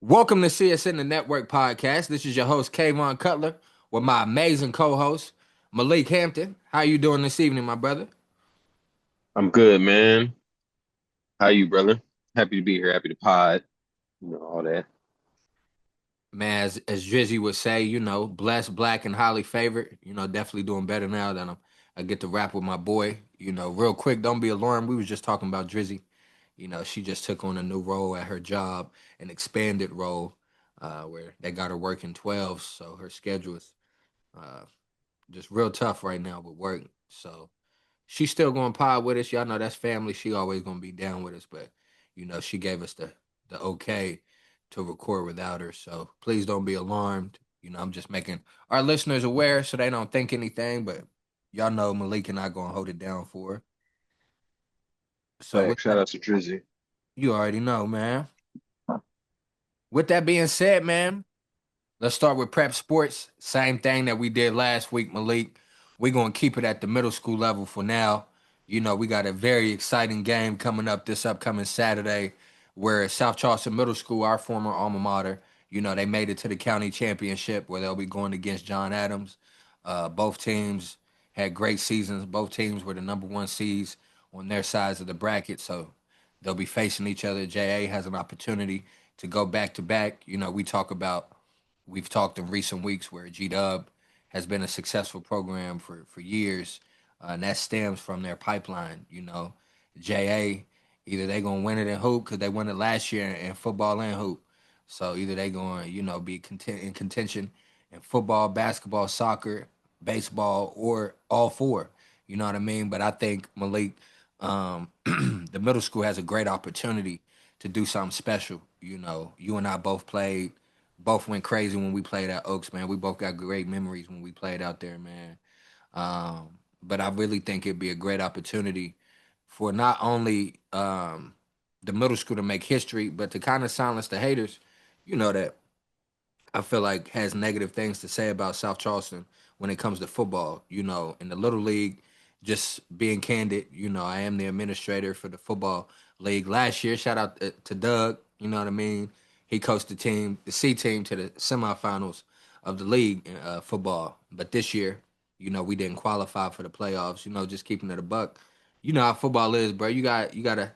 Welcome to CSN the Network Podcast. This is your host, Kayvon Cutler, with my amazing co-host, Malik Hampton. How you doing this evening, my brother? I'm good, man. How you, brother? Happy to be here. Happy to pod. All that. Man, as Drizzy would say, blessed, black, and highly favored. Definitely doing better now that I get to rap with my boy. Real quick, don't be alarmed. We was just talking about Drizzy. She just took on a new role at her job, an expanded role, where they got her working 12, so her schedule is uh, just real tough right now with work. So she's still going to pod with us. Y'all know that's family. She always going to be down with us, but she gave us the okay to record without her. So please don't be alarmed. I'm just making our listeners aware so they don't think anything, but y'all know Malik and I going to hold it down for her. So with Thanks. Shout that, out to Drizzy. you already know, man. With that being said, man, let's start with prep sports. Same thing that we did last week, Malik. We're going to keep it at the middle school level for now. We got a very exciting game coming up this upcoming Saturday where South Charleston Middle School, our former alma mater, they made it to the county championship where they'll be going against John Adams. Both teams had great seasons. Both teams were the number one seeds on their sides of the bracket. So they'll be facing each other. JA has an opportunity to go back to back. We've talked in recent weeks where G Dub has been a successful program for years, and that stems from their pipeline. JA, either they gonna win it in hoop because they won it last year in football and hoop. So either they going be in contention in football, basketball, soccer, baseball, or all four. You know what I mean? But I think Malik, the middle school has a great opportunity to do something special. You and I both went crazy when we played at Oaks, man. We both got great memories when we played out there, man. But I really think it'd be a great opportunity for not only the middle school to make history, but to kind of silence the haters. That I feel like has negative things to say about South Charleston when it comes to football. In the little league, just being candid, I am the administrator for the football league. Last year, shout out to Doug. You know what I mean? He coached the team, the C team, to the semifinals of the league in football. But this year, we didn't qualify for the playoffs. Just keeping it a buck. You know how football is, bro. You gotta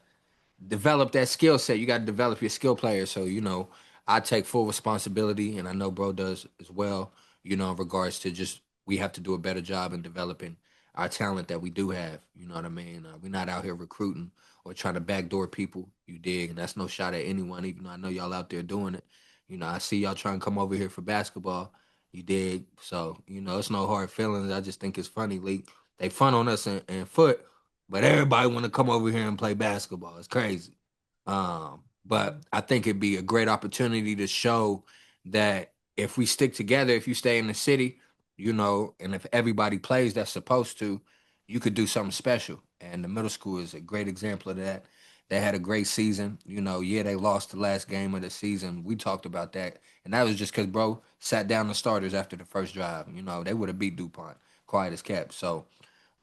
develop that skill set. You got to develop your skill player. So, I take full responsibility, and I know bro does as well, in regards to just we have to do a better job in developing our talent that we do have. You know what I mean? We're not out here recruiting or trying to backdoor people, you dig? And that's no shot at anyone, even though I know y'all out there doing it. I see y'all trying to come over here for basketball, you dig? So, it's no hard feelings. I just think it's funny, Lee. They fun on us in foot, but everybody want to come over here and play basketball. It's crazy. But I think it'd be a great opportunity to show that if we stick together, if you stay in the city, and if everybody plays that's supposed to, you could do something special. And the middle school is a great example of that. They had a great season. Yeah, they lost the last game of the season. We talked about that. And that was just because, bro, sat down the starters after the first drive. They would have beat DuPont, quiet as kept. So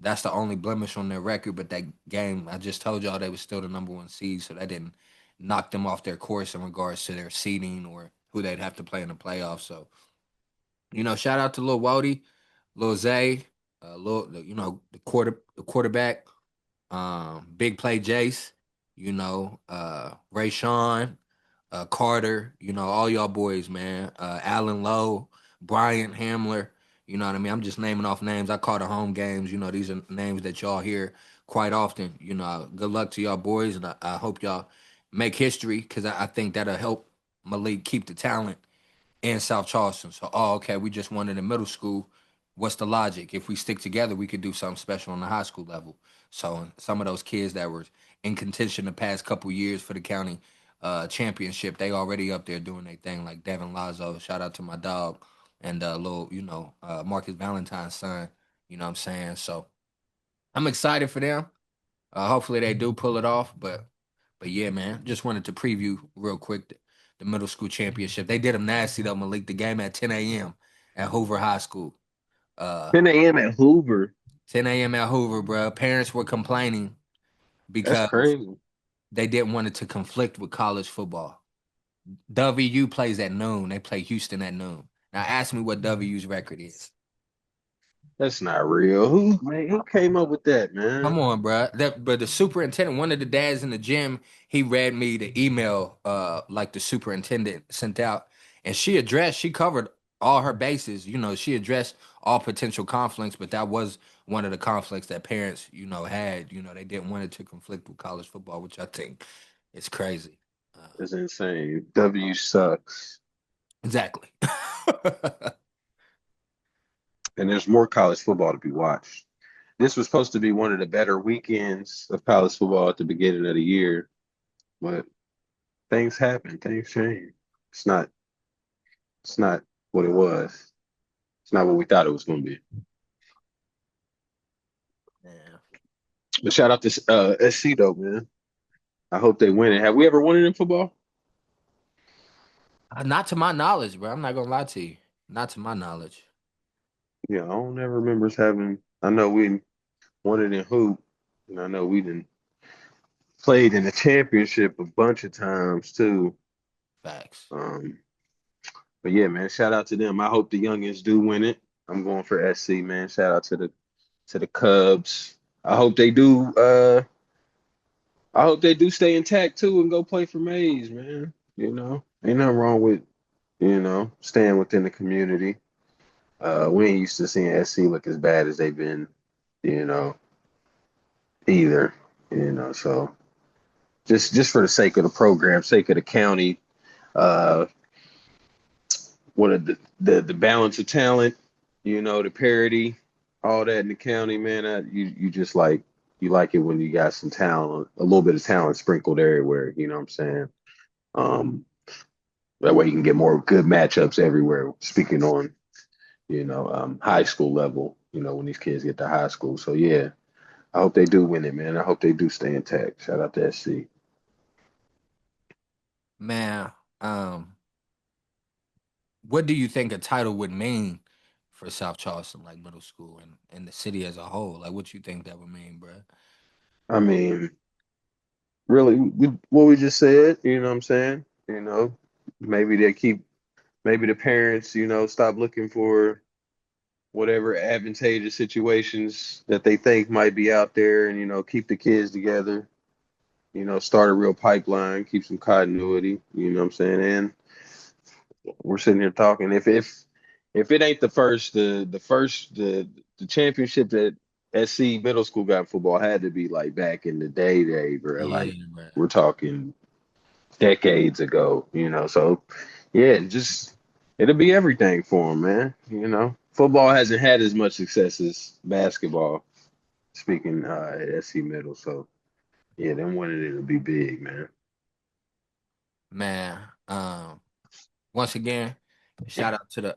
that's the only blemish on their record. But that game, I just told y'all they was still the number one seed, so that didn't knock them off their course in regards to their seeding or who they'd have to play in the playoffs. So, shout out to Lil Wody, Lil Zay, the quarterback, big play Jace, Ray Sean, Carter, all y'all boys, man. Alan Lowe, Bryant Hamler, you know what I mean? I'm just naming off names. I call the home games, these are names that y'all hear quite often. Good luck to y'all boys, and I hope y'all make history because I think that'll help Malik keep the talent in South Charleston. So, okay, we just won in the middle school. What's the logic? If we stick together, we could do something special on the high school level. So, some of those kids that were in contention the past couple years for the county championship, they already up there doing their thing. Like Devin Lazo, shout out to my dog, and little, Marcus Valentine's son. You know what I'm saying? So, I'm excited for them. Hopefully, they do pull it off. But yeah, man, just wanted to preview real quick the middle school championship. They did them nasty though, Malik. The game at 10 a.m. at Hoover High School. Uh, 10 a.m. at Hoover. 10 a.m. at Hoover, bro. Parents were complaining That's because crazy. they didn't want it to conflict with college football. WU plays at noon. They play Houston at noon. Now ask me what WU's record is. That's not real. Who came up with that, man? Come on, bro. But the superintendent, one of the dads in the gym, he read me the email, like the superintendent sent out, and she covered all her bases. She addressed all potential conflicts, but that was one of the conflicts that parents, had. They didn't want it to conflict with college football, which I think is crazy. It's insane. W sucks. Exactly. And there's more college football to be watched. This was supposed to be one of the better weekends of college football at the beginning of the year, but things happen, things change. It's not it's not what it was. It's not what we thought it was going to be. Yeah. But shout out to SC though, man. I hope they win it. Have we ever won it in football? Not to my knowledge, bro. I'm not gonna lie to you. Not to my knowledge. Yeah, I don't ever remember us having. I know we won it in hoop, and I know we didn't played in the championship a bunch of times too. Facts. Um, but yeah, man, shout out to them. I hope the youngins do win it. I'm going for SC, man. Shout out to the Cubs. I hope they do. I hope they do stay intact too and go play for Mays, man. Ain't nothing wrong with staying within the community. We ain't used to seeing SC look as bad as they've been, you know, either. So just for the sake of the program, sake of the county, uh, what are the balance of talent, the parity, all that in the county, man. You just you like it when you got some talent, a little bit of talent sprinkled everywhere. You know what I'm saying? Um, that way you can get more good matchups everywhere. Speaking on high school level, when these kids get to high school. So yeah, I hope they do win it, man. I hope they do stay intact. Shout out to SC. Man, what do you think a title would mean for South Charleston, like middle school and the city as a whole? Like, what you think that would mean, bro? I mean, really, what we just said, you know what I'm saying? Maybe they keep, maybe the parents, stop looking for whatever advantageous situations that they think might be out there and, keep the kids together, start a real pipeline, keep some continuity, you know what I'm saying? And we're sitting here talking. If it ain't the championship that SC middle school got in football had to be like back in the day, bro. Yeah, Like man. we're talking decades ago, So yeah, just it'll be everything for them, man. Football hasn't had as much success as basketball. Speaking at SC middle, so yeah, them winning it'll be big, man. Man, once again, shout out to the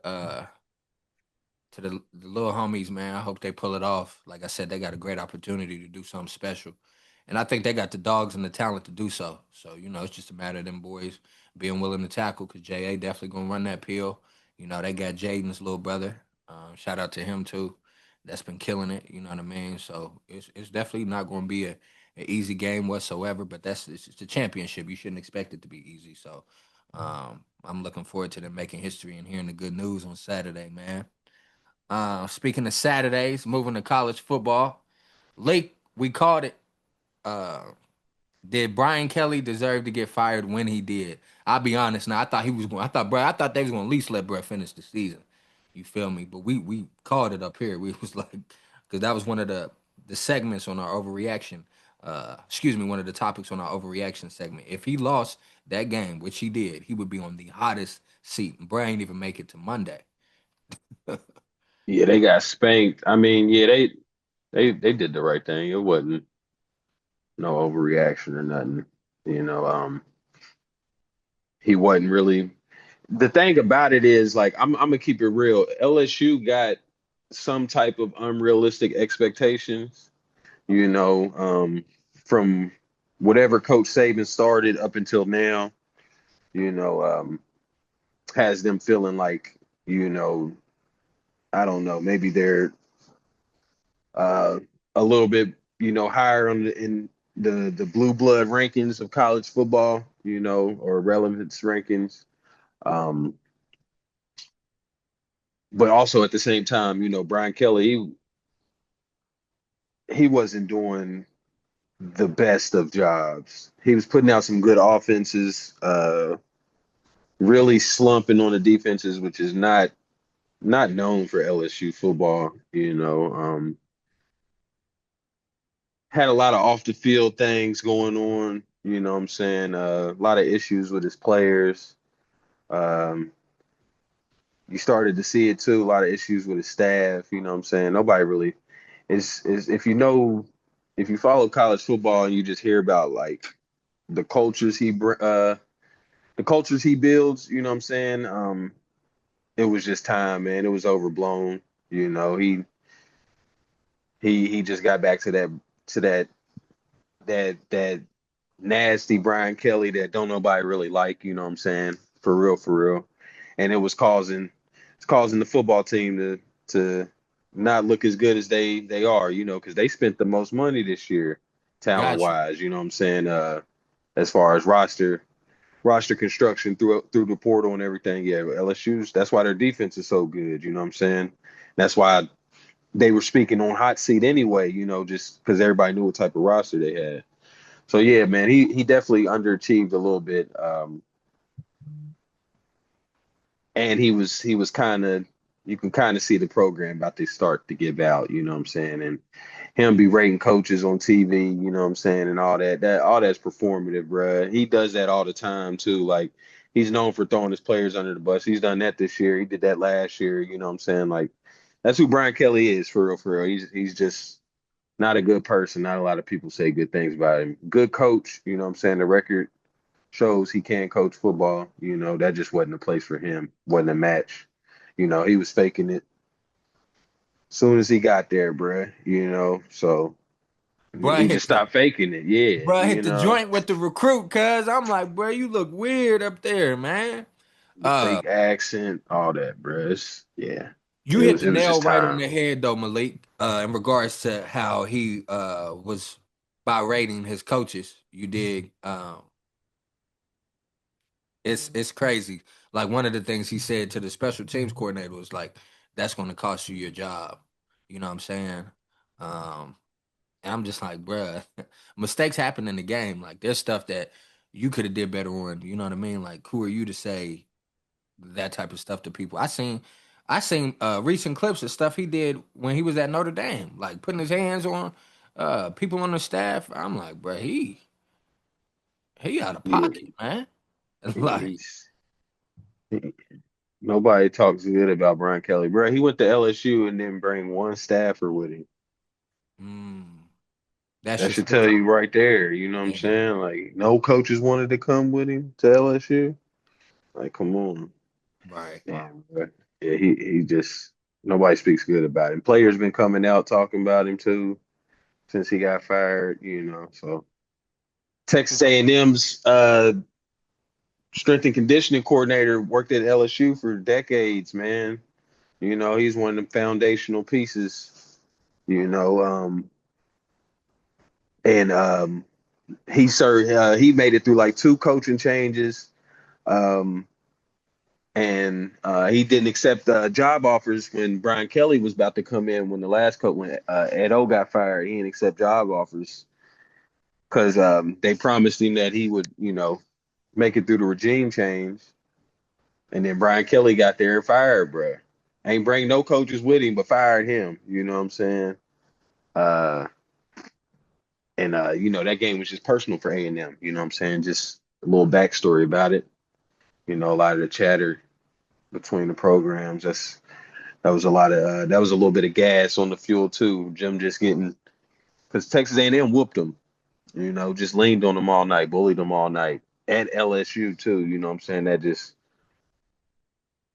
little homies, man. I hope they pull it off. Like I said, they got a great opportunity to do something special. And I think they got the dogs and the talent to do so. So, it's just a matter of them boys being willing to tackle because JA definitely going to run that pill. They got Jaden's little brother. Shout out to him, too. That's been killing it. You know what I mean? So it's definitely not going to be an easy game whatsoever, but it's the championship. You shouldn't expect it to be easy. So I'm looking forward to them making history and hearing the good news on Saturday, man. Speaking of Saturdays, moving to college football, Lake, we called it. Uh, did Brian Kelly deserve to get fired when he did? I'll be honest. Now, I thought he was going. I thought they was going to at least let Brett finish the season. You feel me? But we called it up here. We was like, because that was one of the segments on our overreaction. Excuse me, one of the topics on our overreaction segment. If he lost that game, which he did, he would be on the hottest seat. Bray ain't even make it to Monday. Yeah, they got spanked. I mean, yeah, they did the right thing. It wasn't no overreaction or nothing. You know, he wasn't really. The thing about it is, like, I'm gonna keep it real. LSU got some type of unrealistic expectations, from whatever Coach Saban started up until now. You know, has them feeling like, you know, I don't know, maybe they're uh, a little bit, higher in the blue blood rankings of college football. or relevance rankings. Um, but also at the same time, Brian Kelly, he wasn't doing the best of jobs. He was putting out some good offenses, really slumping on the defenses, which is not known for LSU football. Had a lot of off the field things going on, you know what I'm saying? A lot of issues with his players. Um, you started to see it too, a lot of issues with his staff, you know what I'm saying? Nobody really is if you follow college football and you just hear about like the cultures the cultures he builds, you know what I'm saying? It was just time, man. It was overblown. You know, he just got back to that nasty Brian Kelly that don't nobody really like, you know what I'm saying? For real, for real. And it's causing the football team to not look as good as they are, because they spent the most money this year, talent Got you. wise, you know what I'm saying? As far as roster construction through the portal and everything. Yeah, LSU's that's why their defense is so good, you know what I'm saying? That's why they were speaking on hot seat anyway, just because everybody knew what type of roster they had. So yeah, man, he definitely underachieved a little bit. And he was kind of you can kind of see the program about to start to give out, you know what I'm saying? And him be rating coaches on TV, you know what I'm saying, and all that. That all that's performative, bruh. He does that all the time too. Like he's known for throwing his players under the bus. He's done that this year. He did that last year, you know what I'm saying? Like that's who Brian Kelly is for real, for real. He's just not a good person. Not a lot of people say good things about him. Good coach, you know what I'm saying? The record shows he can coach football. That just wasn't a place for him. Wasn't a match. He was faking it soon as he got there, bruh. So Bruh he hit just the stopped faking it. Yeah, bruh hit the joint with the recruit, cuz I'm like, bro, you look weird up there, man. the Uh, fake accent, all that, bruh. Yeah, you it hit was the it was nail just right on time. the head though, Malik, in regards to how he was by rating his coaches. You dig? It's crazy. Like one of the things he said to the special teams coordinator was like, "That's going to cost you your job." You know what I'm saying? Um, and I'm just like, bruh, mistakes happen in the game. Like there's stuff that you could have did better on. You know what I mean? Like who are you to say that type of stuff to people? I seen recent clips of stuff he did when he was at Notre Dame, like putting his hands on people on the staff. I'm like, bruh, he out of Yeah, pocket, man. Like, he's he, nobody talks good about Brian Kelly, bruh. He went to LSU and didn't bring one staffer with him. mm, that That should should speak. tell you right there. You know what I'm Yeah. saying? Like no coaches wanted to come with him to LSU. Like, come on. Right. Damn, bro. Yeah, he just nobody speaks good about him. Players been coming out talking about him too since he got fired. So Texas A&M's strength and conditioning coordinator worked at LSU for decades, man. He's one of the foundational pieces. You know, and he made it through like two coaching changes. Um, and he didn't accept job offers when Brian Kelly was about to come in. When the last coach, when Ed O got fired, he didn't accept job offers because they promised him that he would, make it through the regime change. And then Brian Kelly got there and fired, bruh. Ain't bring no coaches with him, but fired him. You know what I'm saying? Uh, and that game was just personal for A&M. You know what I'm saying? Just a little backstory about it. A lot of the chatter between the programs. That was a little bit of gas on the fuel too. Jim just getting because Texas A&M whooped them, just leaned on them all night, bullied them all night at LSU too. You know what I'm saying? That just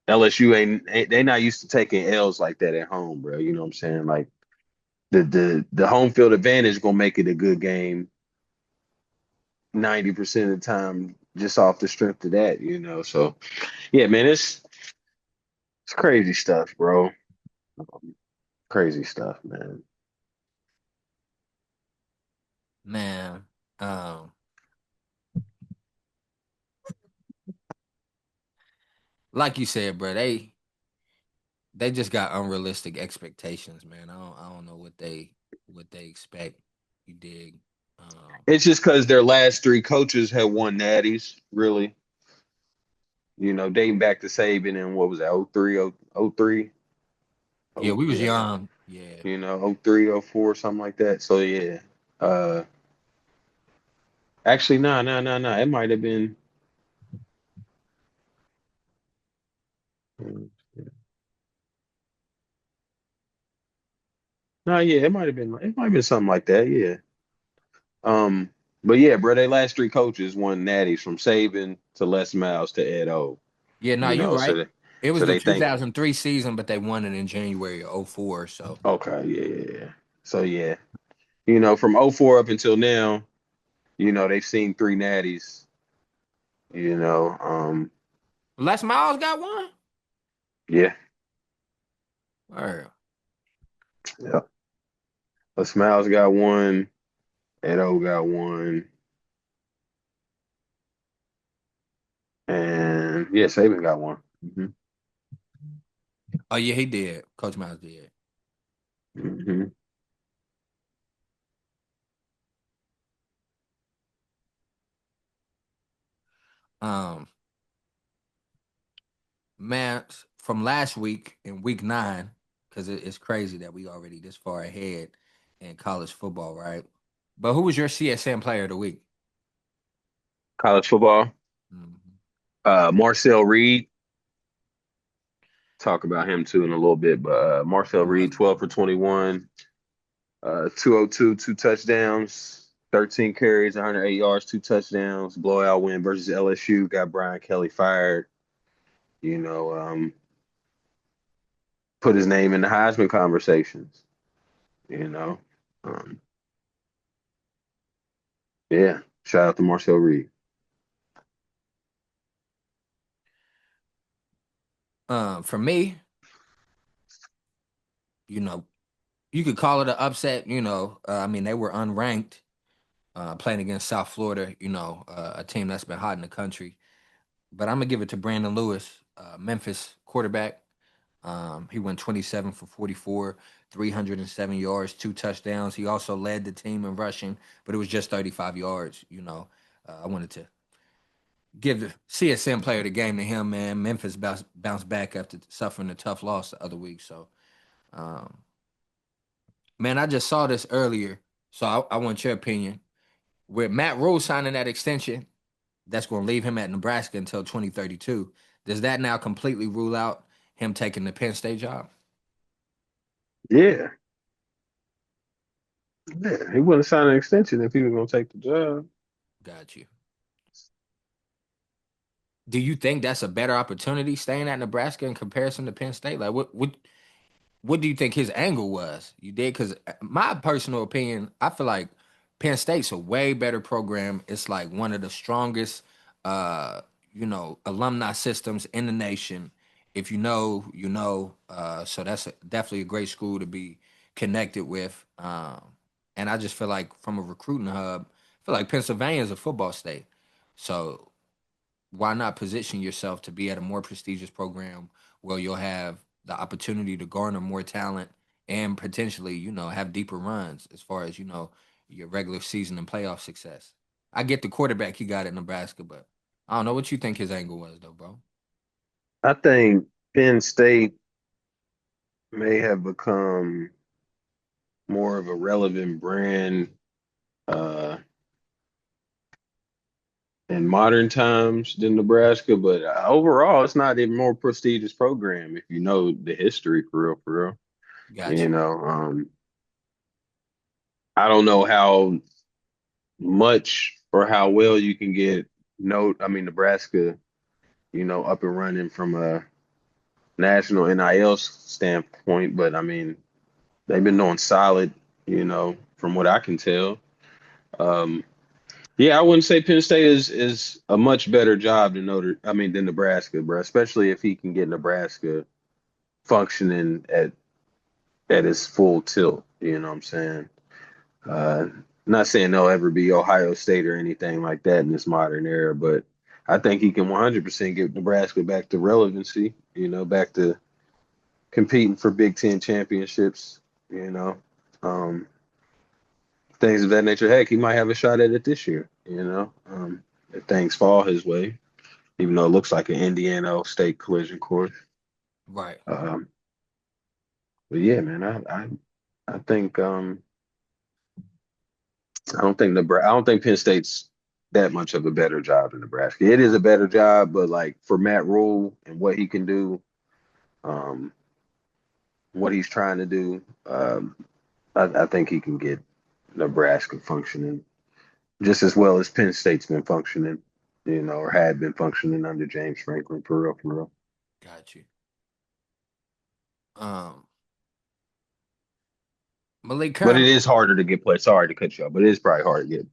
LSU ain't they not used to taking L's like that at home, bro. You know what I'm saying? Like the home field advantage gonna make it a good game 90% of the time just off the strength of that. So yeah, man, it's crazy stuff, bro. Crazy stuff, man. Man, um, like you said, bro, they just got unrealistic expectations, man. I don't know what they expect. You dig? It's just because their last three coaches have won natties, really. Dating back to Saban and what was that, 03, 03? Yeah, Oh, we was yeah. young. Yeah. 03, 04, something like that. So, yeah. Uh, Actually, no, no, no, no. It might have been. No, yeah, it might have been. It might have been something like that. Yeah. Um, but yeah, bro, they last three coaches won natties from Saban to Les Miles to Ed O. Yeah, no, You you know, right. so they, It was so the they think, 2003 season, but they won it in January of '04. So okay, yeah, yeah, yeah. So yeah, from '04 up until now, they've seen three natties. You know, Les Miles got one. yeah, Or yeah. Les Miles got one, Ed O got one, and yeah, Saban got one. oh yeah, he did. Coach Miles did. Hmm. Um, man, from last week in week 9, because it's crazy that we already this far ahead in college football, right? But who was your CSN player of the week? College football. Mhm. Marcel Reed. Talk about him too in a little bit, but Marcel He was Reed, 12 for good. 21, 202, two touchdowns, 13 carries, 108 yards, two touchdowns, blowout win versus LSU. Got Brian Kelly fired. You know, um, Put his name in the Heisman conversations. You know, um, yeah. Shout out to Marcel Reed. For me, you know, you could call it an upset. I mean, they were unranked, playing against South Florida. A team that's been hot in the country. But I'm gonna give it to Brandon Lewis, Memphis quarterback. He went 27 for 44, 307 yards, two touchdowns. He also led the team in rushing, but it was just 35 yards. I wanted to give the CSN player of the game to him, man. Memphis bounced back after suffering a tough loss the other week. So, um, man, I just saw this earlier. So I want your opinion. With Matt Rule signing that extension, that's going to leave him at Nebraska until 2032. Does that now completely rule out him taking the Penn State job? Yeah, yeah. He wouldn't sign an extension if he was going to take the job. Got you. Do you think that's a better opportunity staying at Nebraska in comparison to Penn State? Like, what do you think his angle was? You did because my personal opinion, I feel like Penn State's a way better program. It's like one of the strongest, uh, alumni systems in the nation. If you know, you know. So that's definitely a great school to be connected with. And I just feel like from a recruiting hub, I feel like Pennsylvania is a football state. So why not position yourself to be at a more prestigious program where you'll have the opportunity to garner more talent and potentially, have deeper runs as far as, your regular season and playoff success. I get the quarterback he got at Nebraska, but I don't know what you think his angle was though, bro. I think Penn State may have become more of a relevant brand uh, in modern times than Nebraska, but overall, it's not a more prestigious program if you know the history for real, for real. Got You you. know, I don't know how much or how well you can get Nebraska, up and running from a national NIL standpoint, but I mean, they've been doing solid, from what I can tell. Um, Yeah, I wouldn't say Penn State is a much better job than Nebraska, bro. Especially if he can get Nebraska functioning at its full tilt. You know what I'm saying? Uh, Not saying they'll ever be Ohio State or anything like that in this modern era, but I think he can 100% get Nebraska back to relevancy, back to competing for Big Ten championships, you know, um, things of that nature. Heck, he might have a shot at it this year, if things fall his way, even though it looks like an Indiana State collision course. Right. Um, but yeah, man, I think I don't think Penn State's that much of a better job than Nebraska. It is a better job, but like for Matt Rule and what he can do, um, what he's trying to do, I think he can get Nebraska functioning just as well as Penn State's been functioning, or had been functioning under James Franklin for real, for real. Got you. Um, Malik But it Curran, is harder to get players. Sorry to cut you off, but it is probably hard to get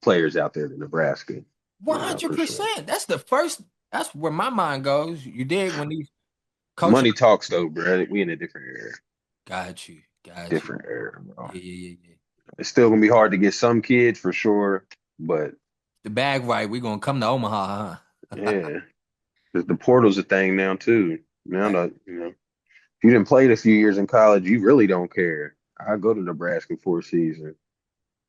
players out there than Nebraska, one hundred for sure. percent. That's the first. That's where my mind goes. You did when these coaches. Money talks though, bro. We in a different era. Got you. Got you. Different era, bro. Yeah, yeah, yeah, yeah. It's still gonna be hard to get some kids for sure, but The bag right. We gonna come to Omaha, huh? yeah, the portal's a thing now too. Now Right. that if you didn't play it a few years in college, you really don't care. I go to Nebraska for a season,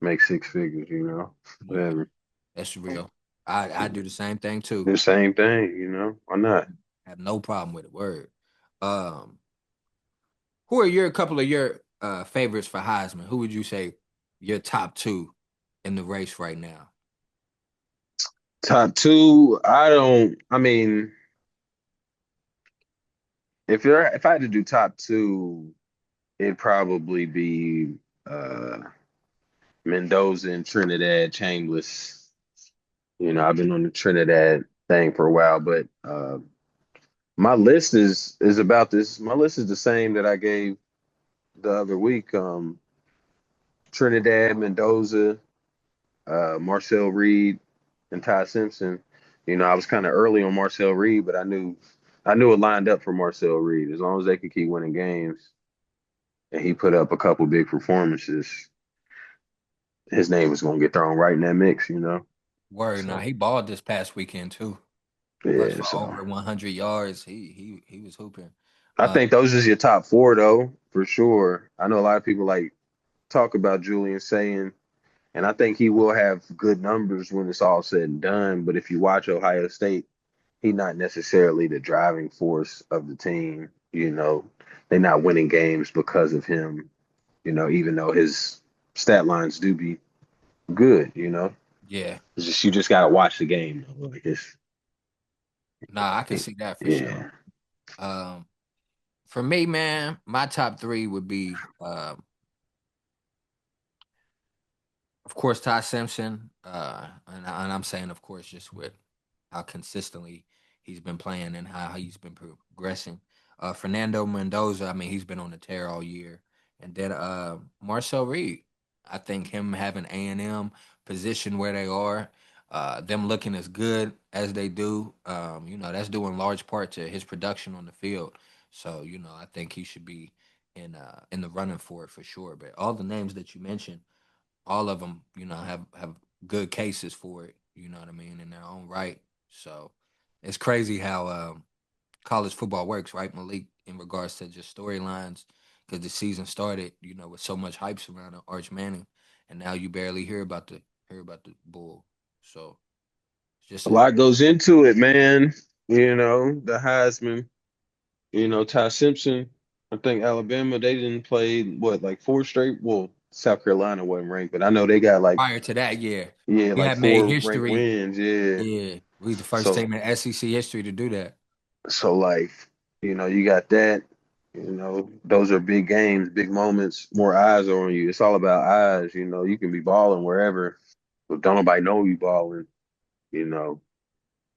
make six figures, Yeah, whatever. that's real. I do the same thing too. The same thing, why not? Have no problem with it. Word. Um, who are your couple of your favorites for Heisman? Who would you say your top two in the race right now? Top two, I mean, if I had to do top two, it'd probably be Mendoza and Trinidad Chambliss. I've been on the Trinidad thing for a while, but my list is about this. My list is the same that I gave the other week. Trinidad, Mendoza, Marcel Reed, and Ty Simpson. I was kind of early on Marcel Reed, but I knew it lined up for Marcel Reed as long as they could keep winning games, and he put up a couple big performances. His name was going to get thrown right in that mix. Word. Now So he balled this past weekend too. Rushed yeah, for so over 100 yards. He was hooping. I Uh, think those is your top four though, for sure. I know a lot of people like talk about Julian saying, and I think he will have good numbers when it's all said and done. But if you watch Ohio State, he's not necessarily the driving force of the team. They're not winning games because of him. Even though his stat lines do be good. yeah. You just gotta watch the game. Like Nah, I can see that for sure. yeah. Um, for me, man, my top three would be of course, Ty Simpson, and I'm saying, of course, just with how consistently he's been playing and how he's been progressing. Fernando Mendoza, I mean, he's been on the tear all year, and then Marcel Reed. I think him having A&M positioned where they are, them looking as good as they do, that's due in large part to his production on the field. So, I think he should be in the running for it for sure. But all the names that you mentioned all of them, have good cases for it. You know what I mean in their own right. So it's crazy how college football works, right, Malik, in regards to just storylines. Because the season started, with so much hype surrounding Arch Manning, and now you barely hear about the bull. So it's just A a lot goes into it, man. The Heisman. Ty Simpson. I think Alabama, they didn't play what, like four straight. Well, South Carolina wasn't ranked, but I know they got like, prior to that, yeah, yeah, we like had made four ranked history. wins. Yeah. Yeah, we the first So team in SEC history to do that. like, you got that. Those are big games, big moments. More eyes are on you. It's all about eyes. You can be balling wherever, but don't nobody know you balling. You know,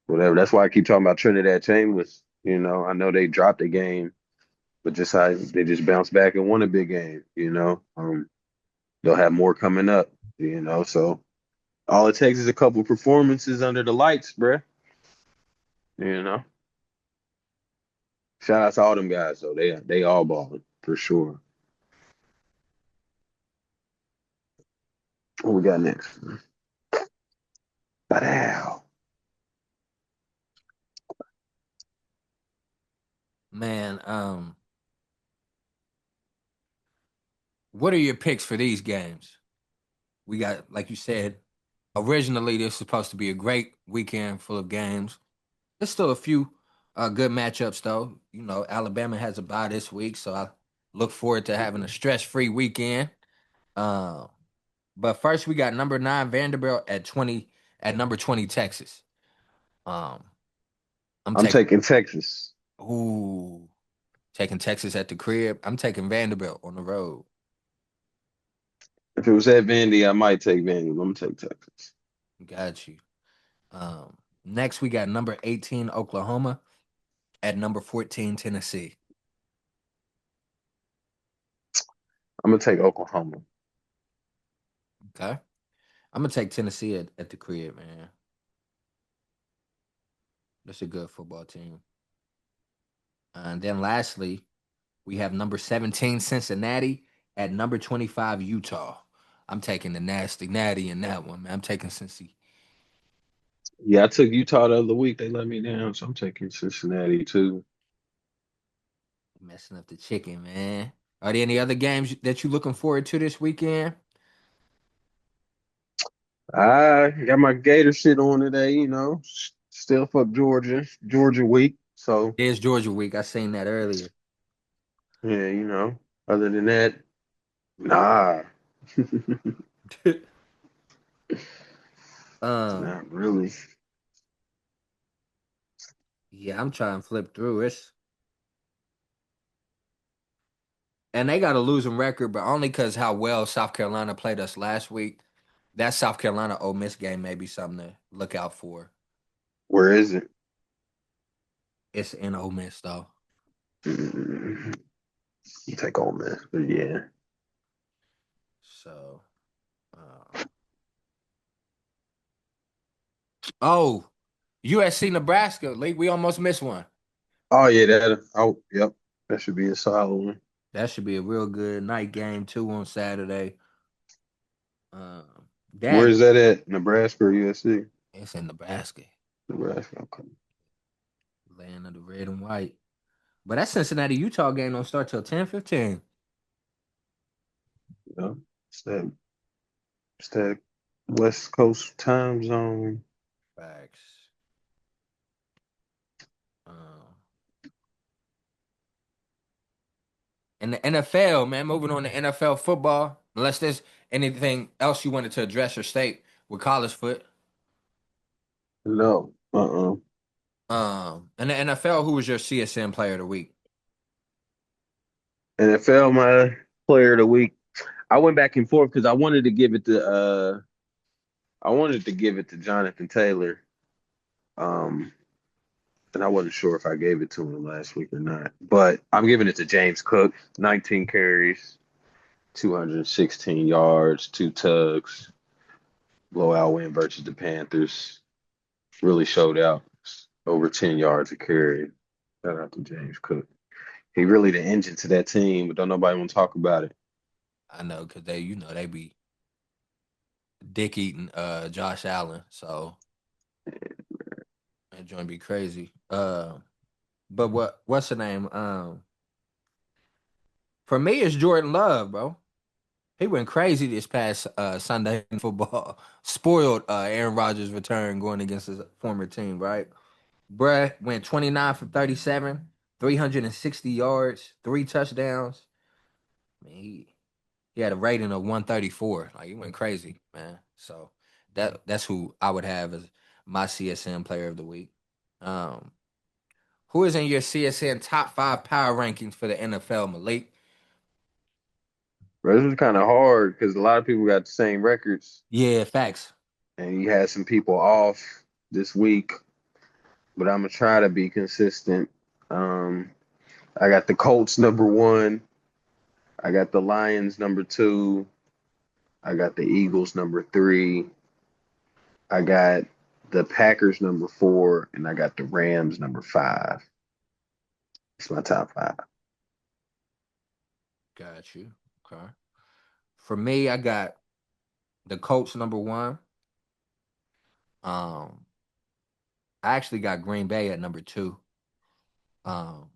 whatever. That's why I keep talking about Trinidad Chambers. I know they dropped a game, but just how they just bounced back and won a big game. They'll have more coming up. So all it takes is a couple performances under the lights, bruh. You know. Shout out to all them guys though. They all balling for sure. What we got next? Wow. Man, what are your picks for these games? We got, like you said, originally this was supposed to be a great weekend full of games. There's still a few good matchups though. You know, Alabama has a bye this week, so I look forward to having a stress-free weekend. Um, but first we got number 9 Vanderbilt at number 20 Texas. Um, I'm I'm taking taking Texas. ooh taking Texas at the crib. I'm taking Vanderbilt on the road. If it was at Vandy, I might take Vandy. I'm gonna take Texas. Got you. Next we got number 18 Oklahoma at number 14 Tennessee. I'm gonna take Oklahoma. Okay. I'm gonna take Tennessee at the crib, man. That's a good football team. And then lastly, we have number 17 Cincinnati at number 25 Utah. I'm taking the nasty natty in that one, man. I'm taking Cincy. Yeah, I took Utah the other week. They let me down, so I'm taking Cincinnati too. Messing up the chicken, man. Are there any other games that you looking forward to this weekend? I got my Gator shit on today, Still fuck Georgia week. So There's Georgia week. I seen that earlier. yeah, Other than that, nah, um, not really. yeah, I'm trying to flip through it. And they got a losing record, but only because how well South Carolina played us last week. That South Carolina Ole Miss game may be something to look out for. Where is it? It's in Ole Miss though. Mm, you take Ole Miss, but yeah. So, oh, USC Nebraska league. We almost missed one. Oh yeah, that. Oh, yep. That should be a solid one. That should be a real good night game too on Saturday. Where That is that at? Nebraska or USC? it's in Nebraska, Nebraska. Okay. land of the red and white. But that Cincinnati Utah game don't start till 10:15. Yeah. It's that. It's that West Coast time zone. Facts. Um, and the NFL, man, moving on to NFL football. Unless there's anything else you wanted to address or state with college foot. No. Uh-uh. In the NFL, who was your CSN player of the week? NFL, my player of the week. I went back and forth because I wanted to give it to Jonathan Taylor. Um, and I wasn't sure if I gave it to him last week or not. But I'm giving it to James Cook, 19 carries, 216 yards, two tugs, blowout win versus the Panthers. Really showed out. Over 10 yards a carry. Shout out to James Cook. He really the engine to that team, but don't nobody want to talk about it. I know because they be dick eating Josh Allen, so that joint be crazy. But what's the name? For me, it's Jordan Love, bro. He went crazy this past Sunday in football. Spoiled Aaron Rodgers' return going against his former team, right? Bruh went 29 for 37, 360 yards, 3 touchdowns. I mean, he had a rating of 134. Like he went crazy, man. So that's who I would have as my CSN player of the week. Um, who is in your CSN top 5 power rankings for the NFL, Malik? But this was kind of hard because a lot of people got the same records, Yeah, facts. and you had some people off this week. But I'm gonna try to be consistent. Um, I got the Colts number one. I got the Lions number two. I got the Eagles number three. I got the Packers number four, and I got the Rams number five. It's my top five. Got you. Okay. For me, I got the Colts number one. Um, I actually got Green Bay at number two. Um,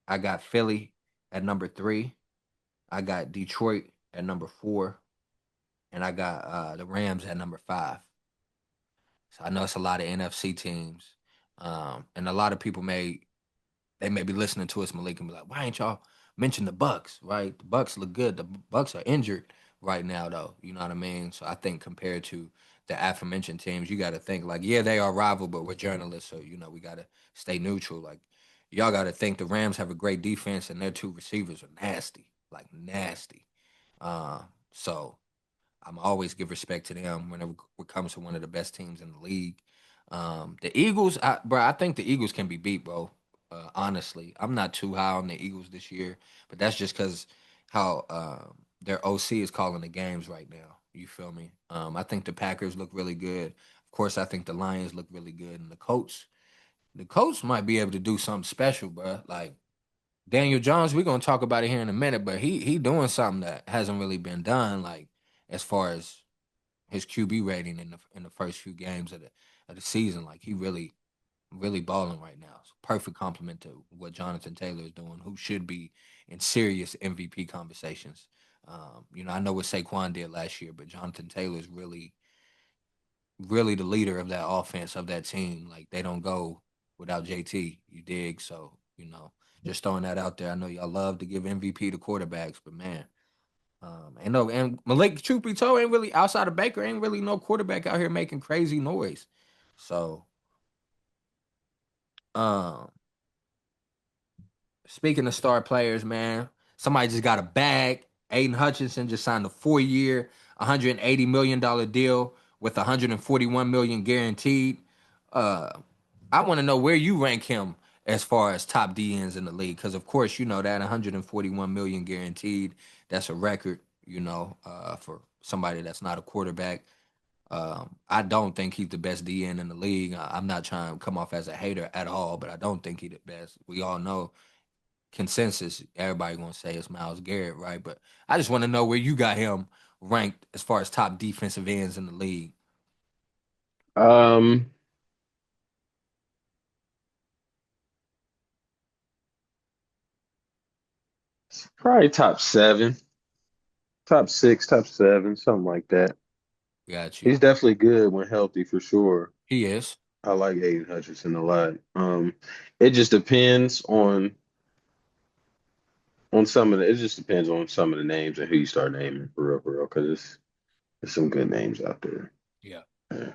I got Philly at number 3. I got Detroit at number 4, and I got the Rams at number 5. So I know it's a lot of NFC teams, and a lot of people may be listening to us, Malik, and be like, "Why ain't y'all mention the Bucks?" Right? The Bucks look good. The Bucks are injured right now, though. You know what I mean? So I think compared to the aforementioned teams, you got to think like, yeah, they are rival, but we're journalists, so we got to stay neutral. Like, y'all got to think the Rams have a great defense, and their two receivers are nasty, like nasty. Uh, so I'm always give respect to them whenever it comes to one of the best teams in the league. The Eagles, bro, I think the Eagles can be beat, bro. Honestly, I'm not too high on the Eagles this year, but that's just because how their OC is calling the games right now. You feel me? I think the Packers look really good. Of course, I think the Lions look really good, and the Colts might be able to do something special, bro. Like Daniel Jones, we're gonna talk about it here in a minute, but he doing something that hasn't really been done, like as far as his QB rating in the first few games of the season. Like he really balling right now. It's a perfect compliment to what Jonathan Taylor is doing, who should be in serious MVP conversations. I know what Saquon did last year, but Jonathan Taylor is really the leader of that offense of that team. Like they don't go without JT. You dig? So just throwing that out there. I know y'all love to give MVP to quarterbacks, but man, and Malik, truth be told, ain't really outside of Baker, ain't really no quarterback out here making crazy noise. So, um, speaking of star players, man, somebody just got a bag. Aiden Hutchinson just signed a 4-year, $180 million deal with 141 million guaranteed. Uh, I want to know where you rank him as far as top DNs in the league, because of course you know that 141 million guaranteed. That's a record, for somebody that's not a quarterback. I don't think he's the best DN in the league. I'm not trying to come off as a hater at all, but I don't think he's the best. We all know consensus. Everybody gonna say it's Myles Garrett, right? But I just want to know where you got him ranked as far as top defensive ends in the league. Um, Probably top seven, top six, top seven, something like that. Got you. He's definitely good when healthy for sure. He is. I like Aiden Hutchinson a lot. It just depends on some of the. It just depends on some of the names and who you start naming for real, because there's some good names out there. Yeah. Yeah.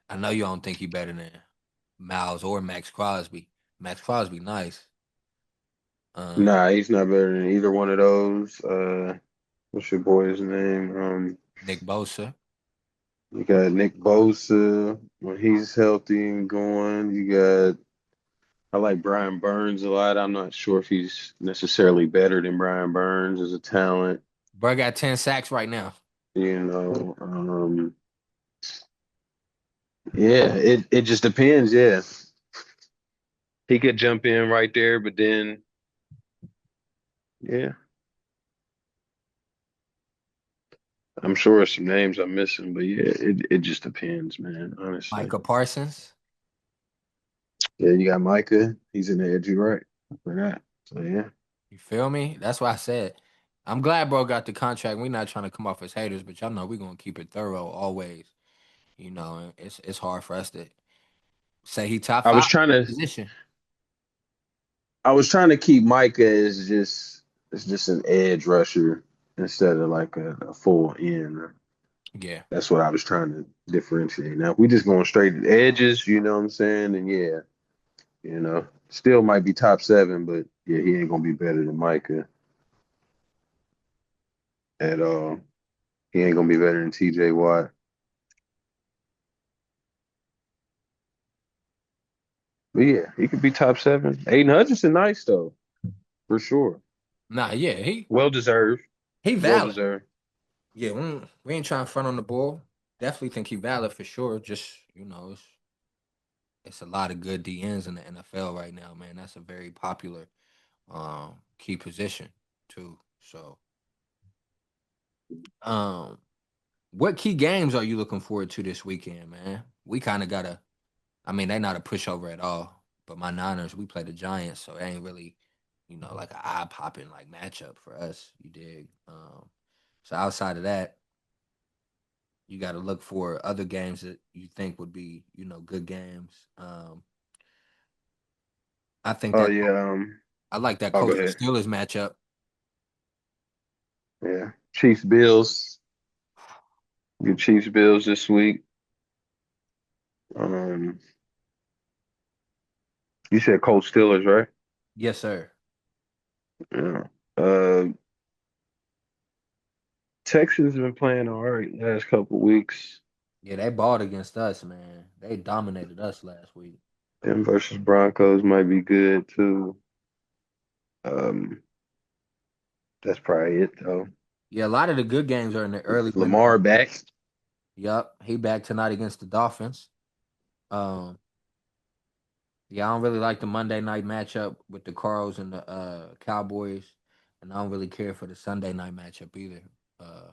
I know you don't think he better than Miles or Max Crosby. Max Crosby, nice. Um, Nah, he's not better than either one of those. What's your boy's name? Nick Bosa. You got Nick Bosa when he's healthy and going. You got I like Brian Burns a lot. I'm not sure if he's necessarily better than Brian Burns as a talent. Bro got 10 sacks right now. You know, yeah, it just depends. Yeah, he could jump in right there, but then yeah, I'm sure there's some names I'm missing, but yeah, it just depends, man. Honestly, Micah Parsons. yeah, you got Micah. He's in the edgy right for that. So yeah. You feel me? That's why I said I'm glad bro got the contract. We're not trying to come off as haters, but y'all know we're gonna keep it thorough always. And it's hard for us to say he top I five was trying to position. I was trying to keep Micah as just an edge rusher instead of like a full end. Yeah. That's what I was trying to differentiate. Now, if we just going straight at edges, you know what I'm saying? Then yeah, still might be top seven, but yeah, he ain't gonna be better than Micah at all. He ain't gonna be better than TJ Watt. But yeah, he could be top seven. Aiden Hutchinson, nice though, for sure. Nah, yeah, he Well deserved. he Well valid. deserved. Yeah, we ain't trying to front on the ball. Definitely think he valid for sure. Just it's a lot of good DNs in the NFL right now, man. That's a very popular key position too. So um what key games are you looking forward to this weekend, man? We kind of gotta. I mean, they not a pushover at all. But my Niners, we play the Giants, so it ain't really, like an eye popping like matchup for us. You dig? So outside of that, you got to look for other games that you think would be, good games. I think Oh that yeah. I like that Oh, go Colts and ahead. Steelers matchup. Yeah. Chiefs Bills. Good Chiefs Bills this week. Um, you said Colts Steelers, right? Yes, sir. Yeah. Uh, Texans have been playing all right last couple weeks. Yeah, they balled against us, man. They dominated us last week. Them versus Broncos might be good too. Um, that's probably it though. Yeah, a lot of the good games are in the early Lamar window. back. Yup, he back tonight against the Dolphins. Um, yeah, I don't really like the Monday night matchup with the Carls and the Cowboys, and I don't really care for the Sunday night matchup either. Uh,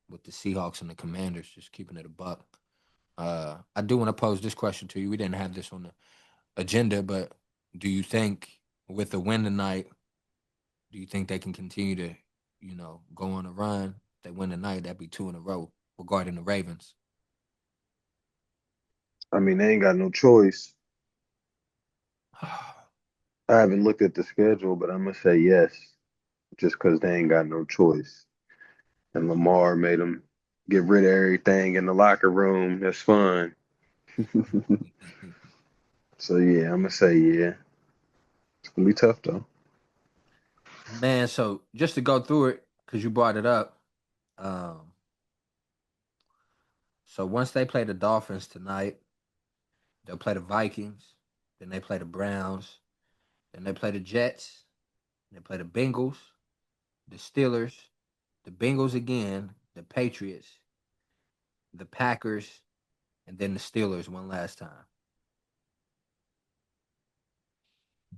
with the Seahawks and the Commanders, just keeping it a buck. I do want to pose this question to you. We didn't have this on the agenda, but do you think with the win tonight, do you think they can continue to, go on a run? If they win tonight, that'd be two in a row regarding the Ravens. I mean, they ain't got no choice. I haven't looked at the schedule, but I'm gonna say yes, just because they ain't got no choice. And Lamar made them get rid of everything in the locker room. That's fun. So yeah, I'm gonna say yeah. It's gonna be tough though. Man, so just to go through it, because you brought it up. Um, so once they play the Dolphins tonight, they'll play the Vikings, then they play the Browns, then they play the Jets, they play the Bengals, the Steelers, the Bengals again, the Patriots, the Packers, and then the Steelers one last time.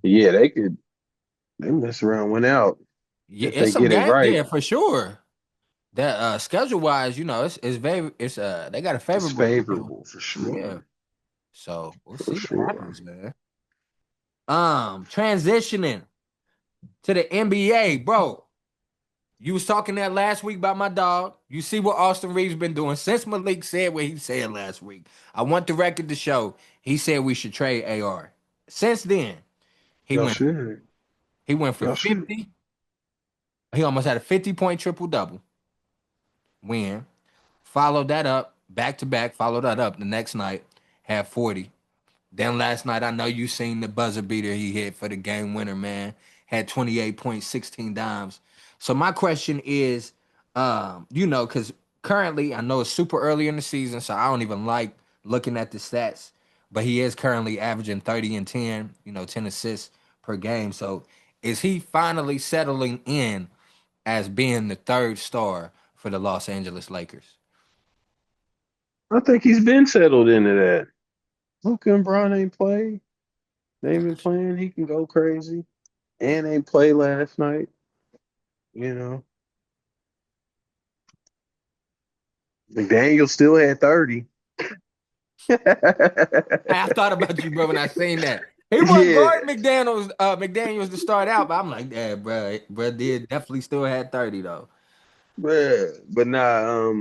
Yeah, they mess around, went out Yeah, if it's they some get it games right. there for sure. That schedule wise, it's very they got a It's favorable schedule. favorable for Yeah. sure. So we'll For see what sure. happens, man. Transitioning to the NBA, bro. You was talking that last week about my dog. You see what Austin Reeves been doing since Malik said what he said last week. I want the record to show he said we should trade AR. Since then, he Y'all went should. he went for Y'all should. 50. He almost had a 50-point triple double win. Followed that up back to back. Followed that up the next night. Had 40. Then last night, I know you seen the buzzer beater he hit for the game winner, man. Had 28 points, 16 dimes. So my question is, because currently I know it's super early in the season, so I don't even like looking at the stats. But he is currently averaging 30 and 10, 10 assists per game. So is he finally settling in as being the third star for the Los Angeles Lakers? I think he's been settled into that. Luka and Bron ain't play. They ain't been Gotcha. playing. He can go crazy. And ain't play last night. You know. McDaniel still had 30. Hey, I thought about you, bro, when I seen that. He wasn't Yeah, guarding McDaniels to start out, but I'm like, yeah, bro, did definitely still had 30 though. but nah,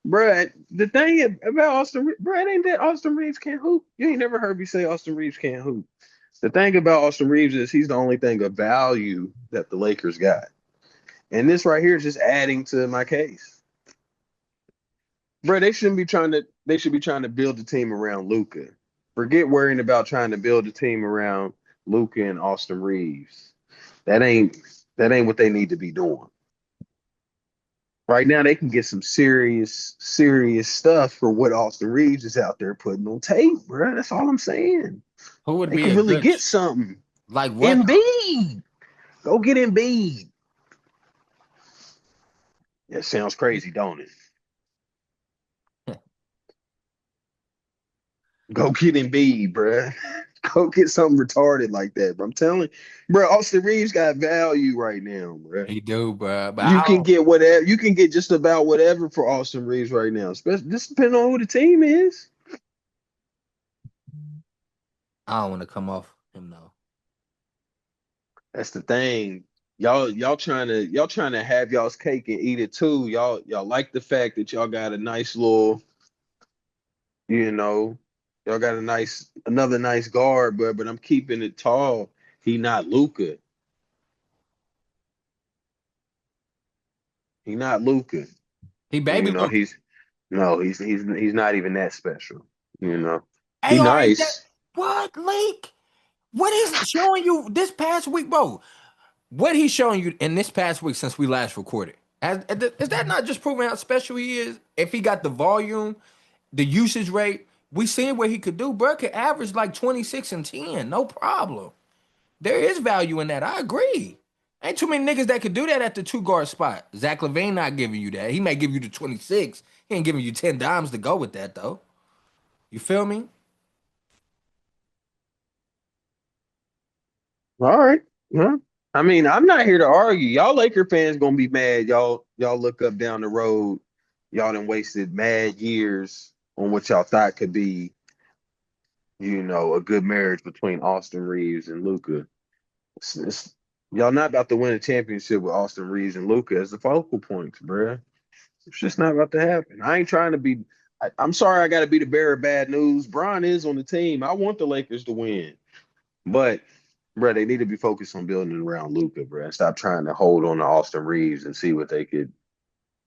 bruh, the thing about bruh, it ain't that Austin Reeves can't hoop. You ain't never heard me say Austin Reeves can't hoop. The thing about Austin Reeves is he's the only thing of value that the Lakers got. And this right here is just adding to my case. Bro, they should be trying to build a team around Luca. Forget worrying about trying to build a team around Luca and Austin Reeves. That ain't that ain't what they need to be doing. Right now they can get some serious stuff for what Austin Reeves is out there putting on tape, bro. That's all I'm saying. Who would They be can a really good get something. like what though? Embiid. Go get Embiid. That sounds crazy, don't it? Go get Embiid, bruh. Go get something retarded like that. But I'm telling you, bro, Austin Reeves got value right now, bro. He do, bro. But You can get whatever. You can get just about whatever for Austin Reeves right now. Especially just depending on who the team is. I don't want to come off him though. That's the thing. Y'all trying to have y'all's cake and eat it too. Y'all like the fact that y'all got a nice little, you know, y'all got a nice another nice guard, but I'm keeping it tall. He not Luca. He not Luca. He baby You know, Luka. he's no, he's not even that special. You know, he AR ain't that nice. what, Lake? What is showing you this past week, bro? What he's showing you in this past week since we last recorded? Is that not just proving how special he is? If he got the volume, the usage rate, we seen what he could do. Bro could average like 26 and 10, no problem. There is value in that. I agree. Ain't too many niggas that could do that at the two guard spot. Zach LaVine not giving you that. He may give you the 26. He ain't giving you 10 dimes to go with that though. You feel me? All right. Yeah. I mean, I'm not here to argue. Y'all Laker fans gonna be mad. Y'all look up down the road. Y'all done wasted mad years on what y'all thought could be, a good marriage between Austin Reeves and Luca. Y'all not about to win a championship with Austin Reeves and Luca as the focal points, bruh. It's just not about to happen. I ain't trying to be. I'm sorry, I got to be the bearer of bad news. Bron is on the team. I want the Lakers to win, but bro, they need to be focused on building around Luca, bro. And stop trying to hold on to Austin Reeves and see what they could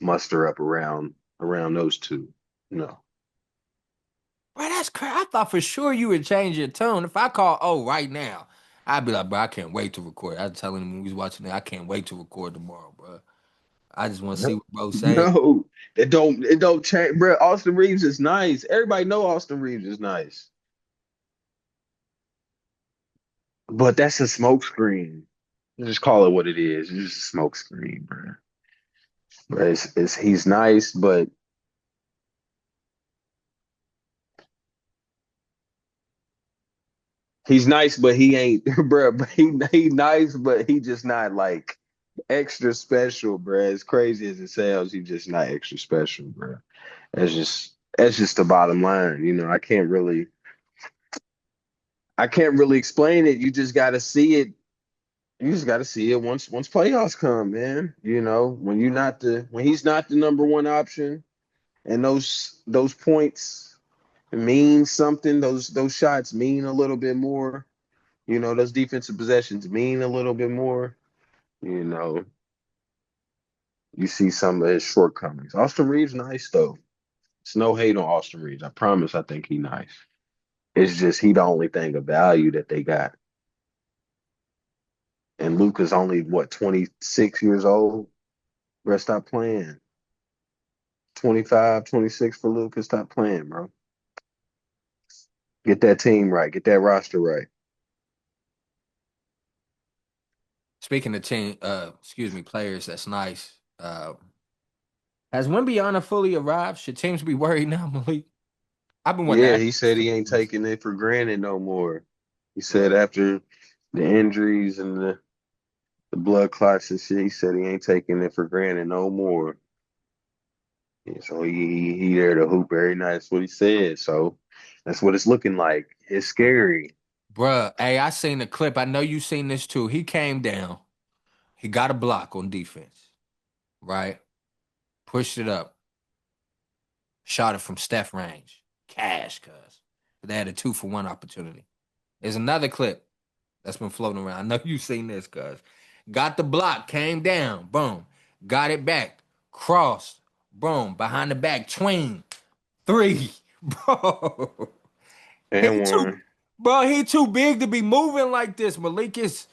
muster up around those two. No. Bro, that's crazy. I thought for sure you would change your tone. If I call right now, I'd be like, bro, I can't wait to record. I was telling him when we was watching it, I can't wait to record tomorrow, bro. I just want to see what bro say. No, it don't change, bro. Austin Reeves is nice. Everybody know Austin Reeves is nice, but that's a smoke screen. Just call it what it is. It's just a smoke screen, bro. But it's he's nice, but he's nice, but he ain't, bro. But he nice, but he just not like extra special, bro. As crazy as it sounds, he just not extra special, bro. That's just the bottom line. I can't really explain it. You just got to see it. You just got to see it once playoffs come, man. When he's not the number one option, and those points mean something. Those shots mean a little bit more. Those defensive possessions mean a little bit more. You know, you see some of his shortcomings. Austin Reeves, nice though. It's no hate on Austin Reeves. I promise. I think he nice. It's just he the only thing of value that they got. And Luka's only what 26 years old. Bro, stop playing. 25, 26 for Luka. Stop playing, bro. Get that team right. Get that roster right. Speaking of team, excuse me, players, that's nice. Has Wimbyana fully arrived? Should teams be worried now, Malik? I've been wanting to Yeah, ask he this said for he ain't years. taking it for granted no more. He said Good. after the injuries and the blood clots and shit, he said he ain't taking it for granted no more. And so he there to hoop every night. That's what he said. So that's what it's looking like. It's scary. Bruh, hey, I seen the clip. I know you seen this too. He came down. He got a block on defense, right? Pushed it up. Shot it from Steph range. Cash, cuz. They had a 2-for-1 opportunity. There's another clip that's been floating around. I know you seen this, cuz. Got the block, came down, boom. Got it back, crossed, boom, behind the back, tween, three. Bro, he And too, one. he too big to be moving like this. Malik is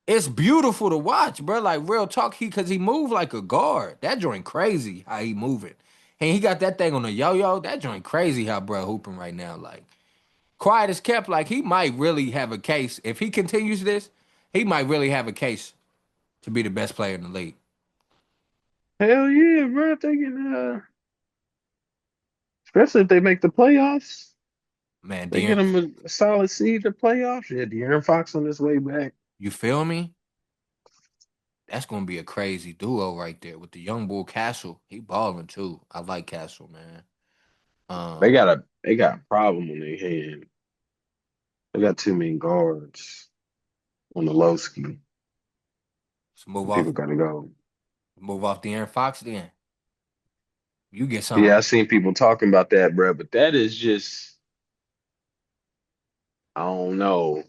it's beautiful to watch, bro. Like real talk, cause he moved like a guard. That joint crazy how he moving. And he got that thing on the yo-yo. That joint crazy how bro hooping right now. Like quiet as kept. Like he might really have a case if he continues this. He might really have a case to be the best player in the league. Hell yeah, bro. If they can, especially if they make the playoffs. Man, They get De'Aaron, him a solid seed to playoffs. Yeah, De'Aaron Fox on his way back. you feel me? That's gonna be a crazy duo right there with the young bull Castle. He balling too. I like Castle, man. They Um, got a they got a problem on their hand. They got too many guards on the low ski. Let's move People off. gotta go. Move off De'Aaron Fox. Then you get Yeah, something. I seen people talking about that, bro. But that is just, I don't know,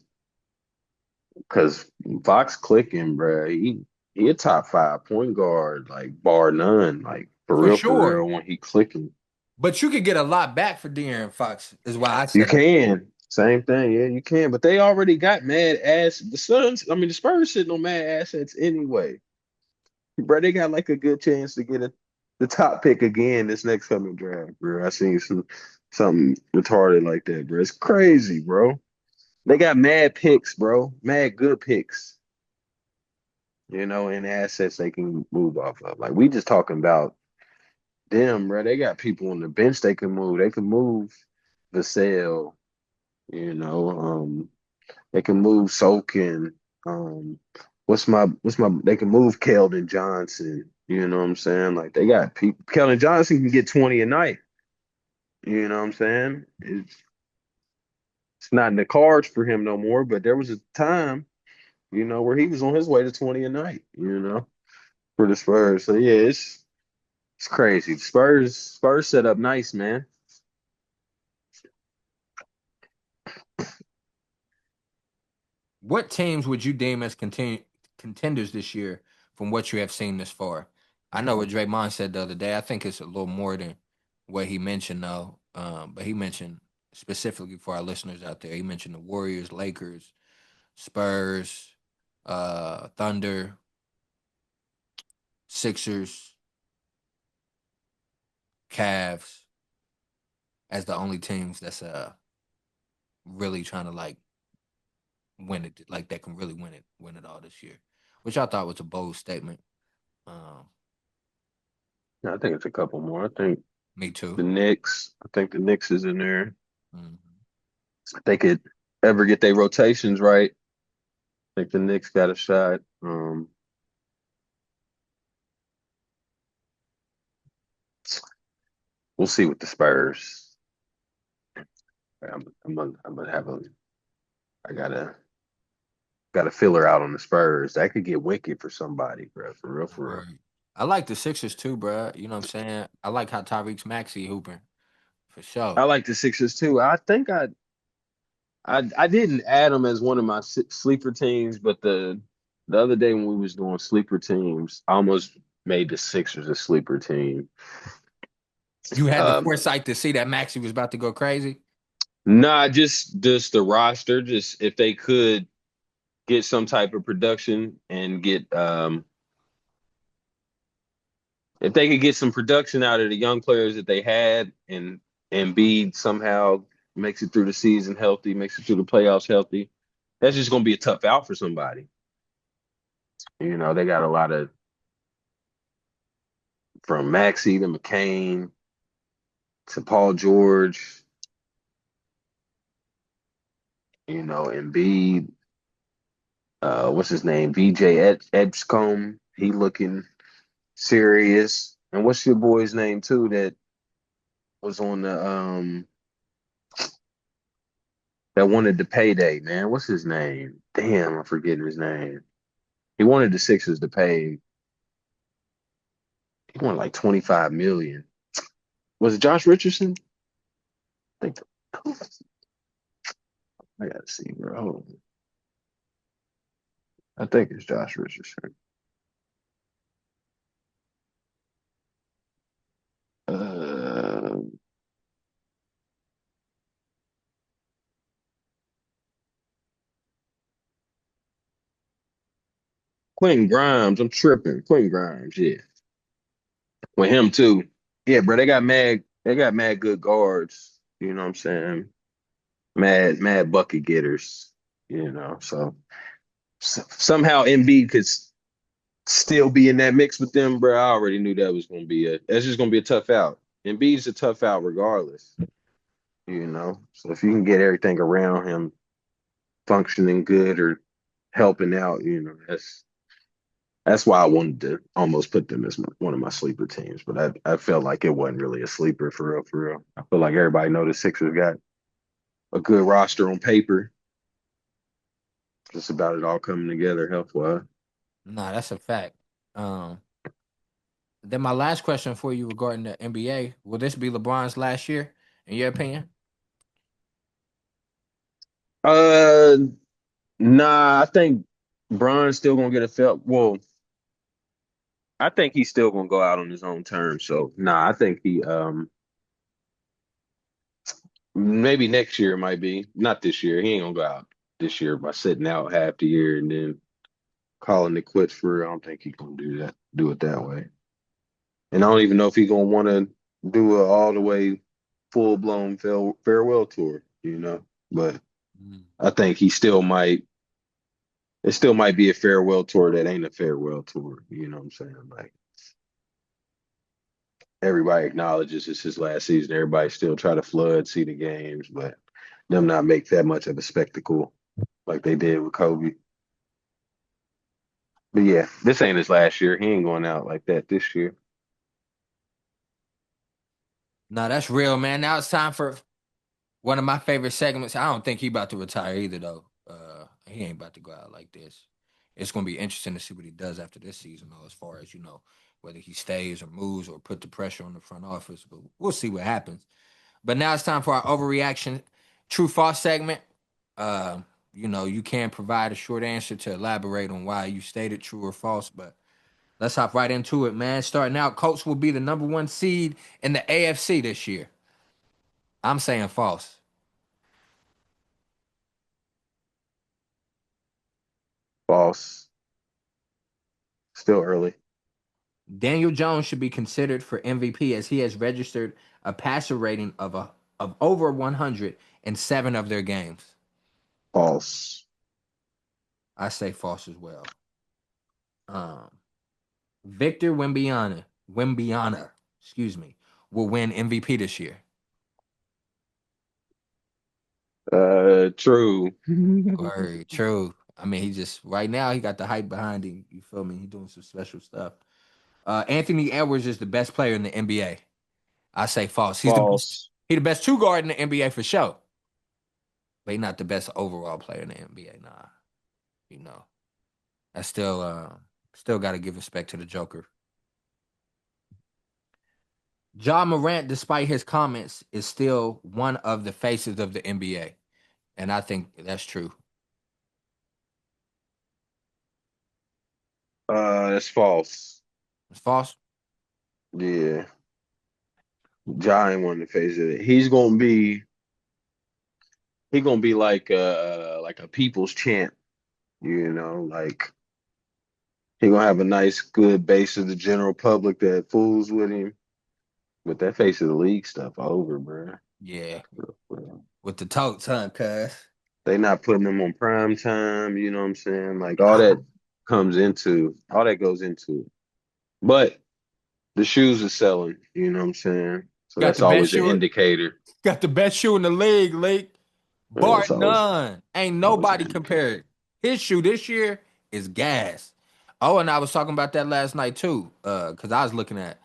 because Fox clicking, bro. He a top five point guard, like bar none, like For for sure. real when he clicking. But you could get a lot back for De'Aaron Fox, is why I You said that. can. Same thing, yeah, you can. But they already got mad ass. The Suns, I mean, the Spurs sitting on mad assets anyway. Bro, they got like a good chance to get the top pick again this next coming draft, bro. I seen something retarded like that, bro. It's crazy, bro. They got mad picks, bro. Mad good picks, and assets they can move off of. Like we just talking about them, bro. They got people on the bench they can move. They can move Vassell, you know. They can move Sokin. Um, what's my they can move Keldon Johnson. You know what I'm saying? Like they got people. Keldon Johnson can get 20 a night. You know what I'm saying? It's not in the cards for him no more, but there was a time, where he was on his way to 20 a night, for the Spurs. So yeah, it's crazy. Spurs set up nice, man. What teams would you deem as contenders this year from what you have seen this far? I know what Draymond said the other day. I think it's a little more than what he mentioned, though. But he mentioned specifically for our listeners out there, he mentioned the Warriors, Lakers, Spurs, Thunder, Sixers, Cavs as the only teams that's really trying to like win it, like that can really win it all this year, which I thought was a bold statement. Um, I think it's a couple more. I think Me too. the Knicks. I think the Knicks is in there. Mhm. If they could ever get their rotations right, I think the Knicks got a shot. We'll see with the Spurs. I'm gonna have a. I gotta fill her out on the Spurs. That could get wicked for somebody, bro. For real, for real. Word. I like the Sixers too, bro. You know what I'm saying? I like how Tyreek Maxey hooping for sure. I like the Sixers too. I think I didn't add them as one of my sleeper teams, but the other day when we was doing sleeper teams, I almost made the Sixers a sleeper team. You had the Um, foresight to see that Maxey was about to go crazy. Not just the roster, just if they could get some type of production and get if they could get some production out of the young players that they had and Embiid somehow makes it through the season healthy, makes it through the playoffs healthy, that's just gonna be a tough out for somebody. They got a lot of from Maxey to McCain to Paul George, Embiid, what's his name? VJ Edgecombe. He looking serious. And what's your boy's name too that was on that wanted the payday, man? What's his name? Damn, I'm forgetting his name. He wanted the Sixers to pay. He wanted like 25 million. Was it Josh Richardson? I think I gotta see, bro. Hold on. I think it's Josh Richardson. Uh, Quentin Grimes. I'm tripping. Quentin Grimes, yeah. With him too. Yeah, bro. They got mad good guards. You know what I'm saying? Mad bucket getters. So somehow Embiid could still be in that mix with them, bro. I already knew that's just gonna be a tough out. Embiid's a tough out regardless. So if you can get everything around him functioning good or helping out, that's why I wanted to almost put them as one of my sleeper teams. But I felt like it wasn't really a sleeper for real, for real. I feel like everybody know the Sixers got a good roster on paper. just about it all coming together health wise. Nah, that's a fact. Um, then my last question for you regarding the NBA: will this be LeBron's last year, in your opinion? Uh, nah, I think Bron's still gonna get a felt. Well, I think he's still gonna go out on his own terms. So nah, I think he maybe next year might be. Not this year. He ain't gonna go out this year by sitting out half the year and then calling it quits for real. I don't think he's gonna do that. Do it that way. And I don't even know if he's gonna want to do a all the way full blown farewell tour. But Mm. I think he still might. It still might be a farewell tour that ain't a farewell tour. You know what I'm saying? Like everybody acknowledges it's his last season. Everybody still try to flood, see the games, but them not make that much of a spectacle like they did with Kobe. But yeah, this ain't his last year. He ain't going out like that this year. No, that's real, man. Now it's time for one of my favorite segments. I don't think he about to retire either, though. He ain't about to go out like this. It's gonna be interesting to see what he does after this season, though, as far as whether he stays or moves or put the pressure on the front office. But we'll see what happens. But now it's time for our overreaction, true false segment. Uh, you can provide a short answer to elaborate on why you stated true or false, but let's hop right into it, man. Starting out, Colts will be the number one seed in the AFC this year. I'm saying false. False. Still early. Daniel Jones should be considered for MVP as he has registered a passer rating of over 100 in 7 of their games. False. I say false as well. Um, Victor Wimbiana, excuse me, will win MVP this year. True. Or true. I mean, he just right now he got the hype behind him. You feel me? He's doing some special stuff. Anthony Edwards is the best player in the NBA. I say false. False. He the best two guard in the NBA for sure. But he's not the best overall player in the NBA. Nah, you know. I still got to give respect to the Joker. John Morant, despite his comments, is still one of the faces of the NBA, and I think that's true. That's false. It's false. Yeah. Ja ain't one to face it. He gonna be like a people's champ, like he gonna have a nice, good base of the general public that fools with him. But that face of the league stuff over, bro. Yeah, with the totes, huh? Cuz They not putting him on prime time, you know what I'm saying? Like all that goes into it. But the shoes are selling, you know what I'm saying? So got that's the best always an shoe. indicator. Got the best shoe in the league, League. Bar It's none. Ain't always an nobody indicator. compared. His shoe this year is gas. Oh, and I was talking about that last night too. Cause I was looking at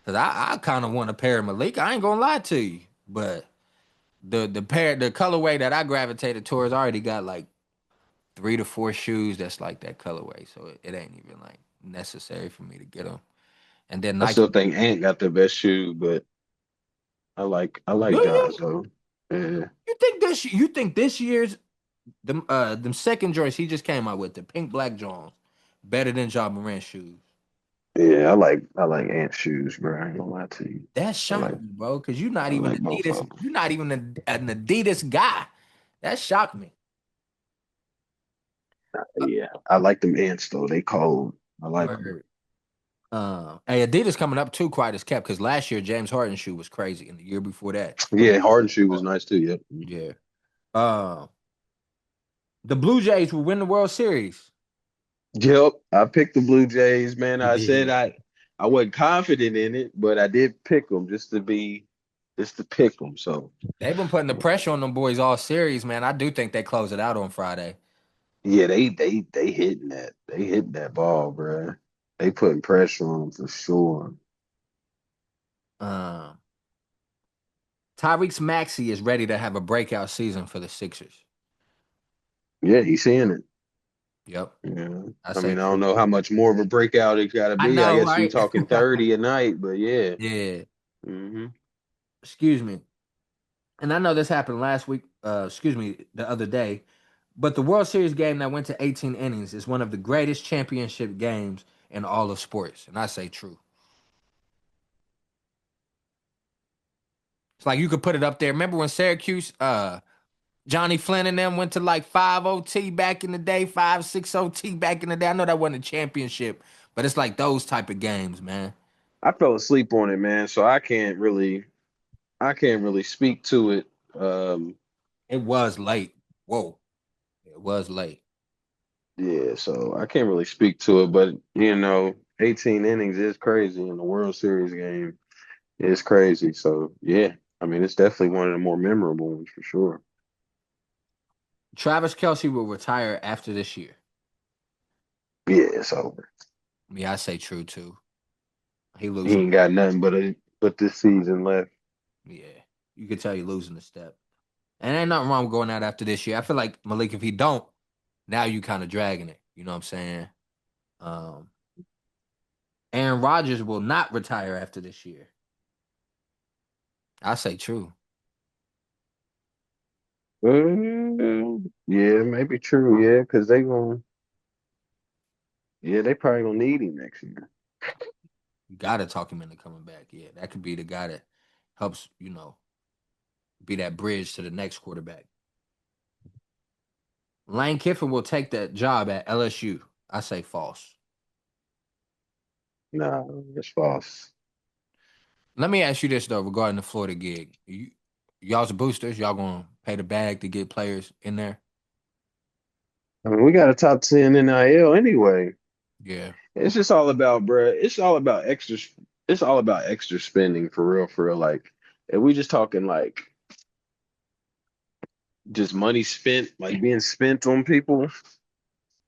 cause I kind of want a pair of Malik. I ain't gonna lie to you. But the colorway that I gravitated towards already got like 3 to 4 shoes that's like that colorway. So it ain't even like necessary for me to get them. And then I still Nike. think Ant got the best shoe, but I like Do you? John, so yeah. You think this year's them second joints he just came out with, the pink black Jones, better than John Morant shoes? Yeah, I like Ant shoes, bro. I ain't gonna lie to you. That I shocked like me, bro, because you're I not even like both Adidas. of them. You're not even an Adidas guy. That shocked me. Yeah, I like them Ants though. They cold. I like them. Word. Hey, Adidas coming up too, quite as kept, because last year James Harden shoe was crazy, and the year before that, Yeah, Harden shoe was nice too. Yep. yeah. Uh, the Blue Jays will win the World Series. Yep. I picked the Blue Jays, man. You I said did. I wasn't confident in it, but I did pick them just to pick them. So They've been putting the pressure on them boys all series, man. I do think they close it out on Friday. yeah, they hitting that. They hitting that ball, bro. They putting pressure on them for sure. Um, Tyrese Maxey is ready to have a breakout season for the Sixers. Yeah, he's seeing it. Yep. Yeah. I I say mean, I don't true. know how much more of a breakout it got to I be. I know, guess we right? talking 30 a night, but yeah. Yeah. Hmm. Excuse me. And I know this happened last week, excuse me, the other day, but the World Series game that went to 18 innings is one of the greatest championship games in all of sports. And I say true. It's like you could put it up there. Remember when Syracuse, Johnny Flynn and them went to like 5 OT back in the day, 5, 6 OT back in the day? I know that wasn't a championship, but it's like those type of games, man. I fell asleep on it, man, so I can't really speak to it. It was late. Whoa. It was late. Yeah, so I can't really speak to it, but 18 innings is crazy in the World Series game. It's crazy. So yeah, I mean, it's definitely one of the more memorable ones for sure. Travis Kelsey will retire after this year. Yeah, it's over. Yeah, I say true too. He He losing ain't it. got nothing but this season left. Yeah. You can tell you losing the step. And ain't nothing wrong with going out after this year. I feel like Malik, if he don't, now you kind of dragging it. You know what I'm saying? Um, Aaron Rodgers will not retire after this year. I say true. Yeah, maybe true. Yeah, because they probably gonna need him next year. You gotta talk him into coming back. Yeah, that could be the guy that helps, be that bridge to the next quarterback. Lane Kiffin will take that job at LSU. I say false. No, it's false. Let me ask you this though, regarding the Florida gig. Y'all's boosters. Y'all gonna pay the bag to get players in there? I mean, we got a top 10 NIL anyway. Yeah. It's just all about, bruh. It's all about extra. It's all about extra spending for real, for real. Like, if we just talking like just money spent, like being spent on people.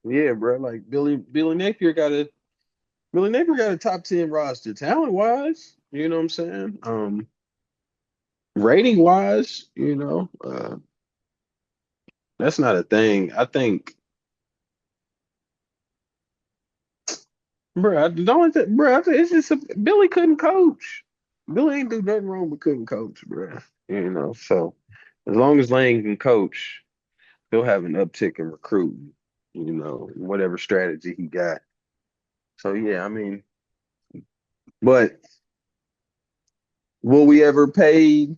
Yeah, bro. Like Billy Napier got a top 10 roster, talent wise. You know what I'm saying? Rating wise, that's not a thing. I think, bro. The only thing, bro, I think it's just Billy couldn't coach. Billy ain't do nothing wrong but couldn't coach, bro. So as long as Lane can coach, he'll have an uptick in recruiting. Whatever strategy he got. So yeah, I mean, but will we ever pay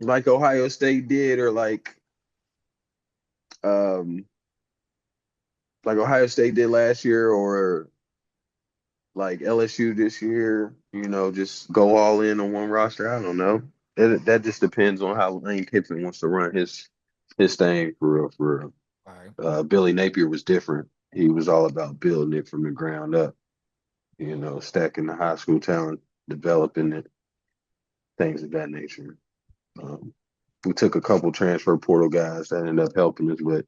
like Ohio State did, or um like Ohio State did last year, or like LSU this year? Just go all in on one roster. I don't know. That just depends on how Lane Kiffin wants to run his thing for real. For real. All right. Billy Napier was different. He was all about building it from the ground up. Stacking the high school talent, developing it, things of that nature. Um, we took a couple transfer portal guys that ended up helping us, but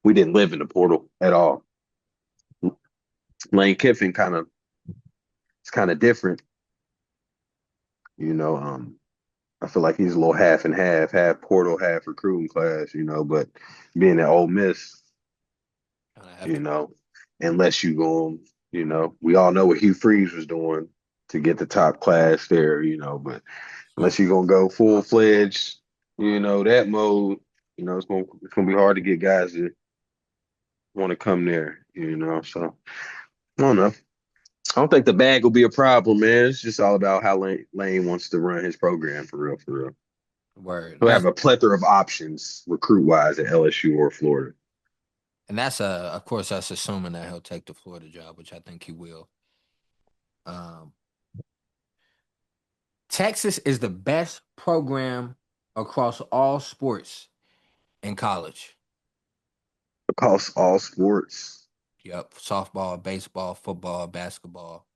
we didn't live in the portal at all. Lane Kiffin it's kind of different. You know, um, I feel like he's a little half and half portal, half recruiting class. But being at Ole Miss, Kind of have you to. know, unless you go, we all know what Hugh Freeze was doing to get the top class there. But True. unless you're gonna go full fledged, that mode, it's gonna be hard to get guys to want to come there. So I don't know. I don't think the bag will be a problem, man. It's just all about how Lane wants to run his program for real, for real. Word. He'll have a plethora of options recruit wise at LSU or Florida. That's of course that's assuming that he'll take the Florida job, which I think he will. Um, Texas is the best program across all sports in college. Across all sports. Yep, softball, baseball, football, basketball.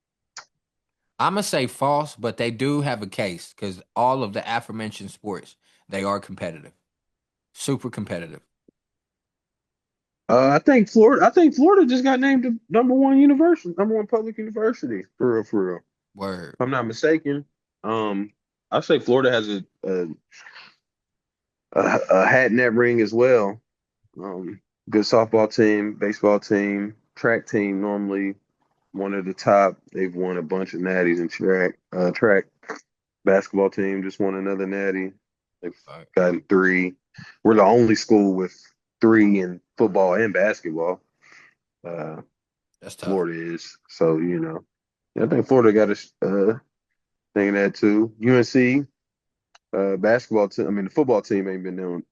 I'm gonna say false, but they do have a case because all of the aforementioned sports they are competitive, super competitive. I think Florida just got named the number one public university for real, for real. If Word. I'm not mistaken. I say Florida has a hat in that ring as well. Good softball team, baseball team, track team. Normally one of the top. They've won a bunch of natties in track. Track basketball team just won another natty. They've All right. gotten three. We're the only school with three in football and basketball. Uh, That's tough. Florida is so Yeah, I think Florida got a thing in that too. UNC basketball team. I mean, the football team ain't been doing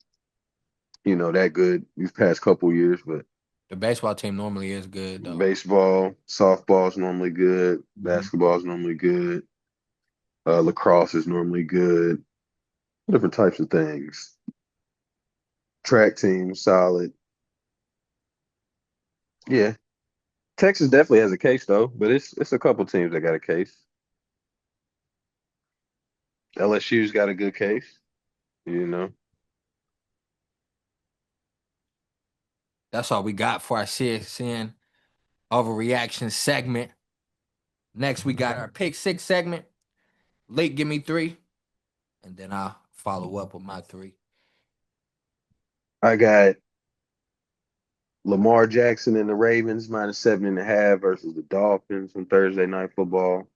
that good these past couple years, but The baseball team normally is good though. baseball, softball is normally good. Hmm. Basketball is normally good. Lacrosse is normally good. Different types of things. Track team, solid. Yeah. Texas definitely has a case though, but it's a couple teams that got a case. LSU's got a good case, you know. That's all we got for our CSN overreaction segment. Next, we got our pick six segment. Late, give me three, and then I'll follow up with my three. I got Lamar Jackson and the Ravens -7.5 versus the Dolphins on Thursday night football.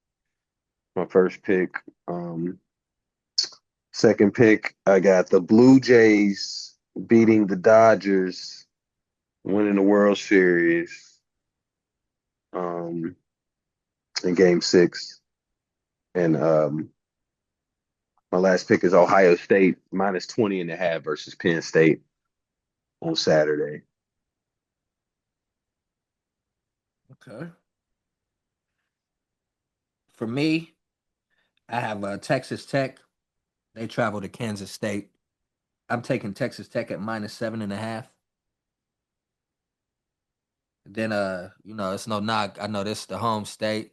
My first pick. Um, Second pick, I got the Blue Jays beating the Dodgers, winning the World Series um, in Game 6. And my last pick is Ohio State -20.5 versus Penn State on Saturday. Okay. For me, I have Texas Tech. They travel to Kansas State. I'm taking Texas Tech at -7.5. Then it's no knock. I know this is the home state.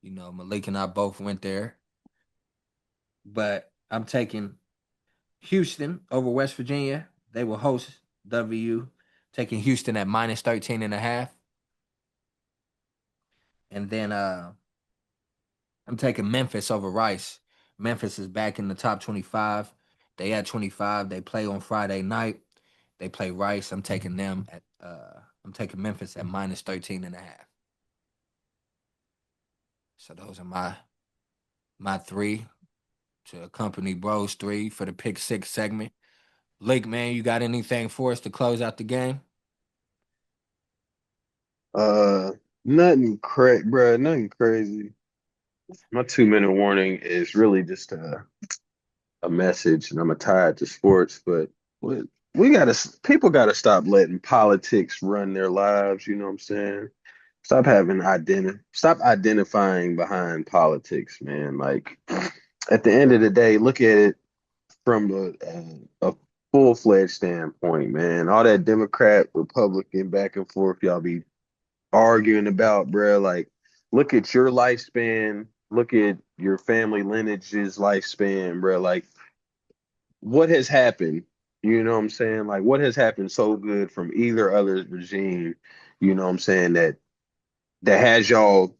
Malik and I both went there. But I'm taking Houston over West Virginia. They will host W. Taking Houston at -13.5. And then I'm taking Memphis over Rice. Memphis is back in the top 25. They at 25. They play on Friday night. They play Rice. I'm taking Memphis at -13.5. So those are my three to accompany Bros three for the pick six segment. Lake man, you got anything for us to close out the game? Uh, Nothing crazy, bro. Nothing crazy. My 2-minute warning is really just a message, and I'm a tied to sports, but we, we gotta people gotta stop letting politics run their lives. You know what I'm saying? Stop identifying behind politics, man. Like at the end of the day, look at it from a full-fledged standpoint, man. All that Democrat, Republican back and forth y'all be arguing about, bruh. Like, look at your lifespan. Look at your family lineage's lifespan, bruh. Like, what has happened? You know what I'm saying? Like, what has happened so good from either other regime? You know what I'm saying? That has y'all,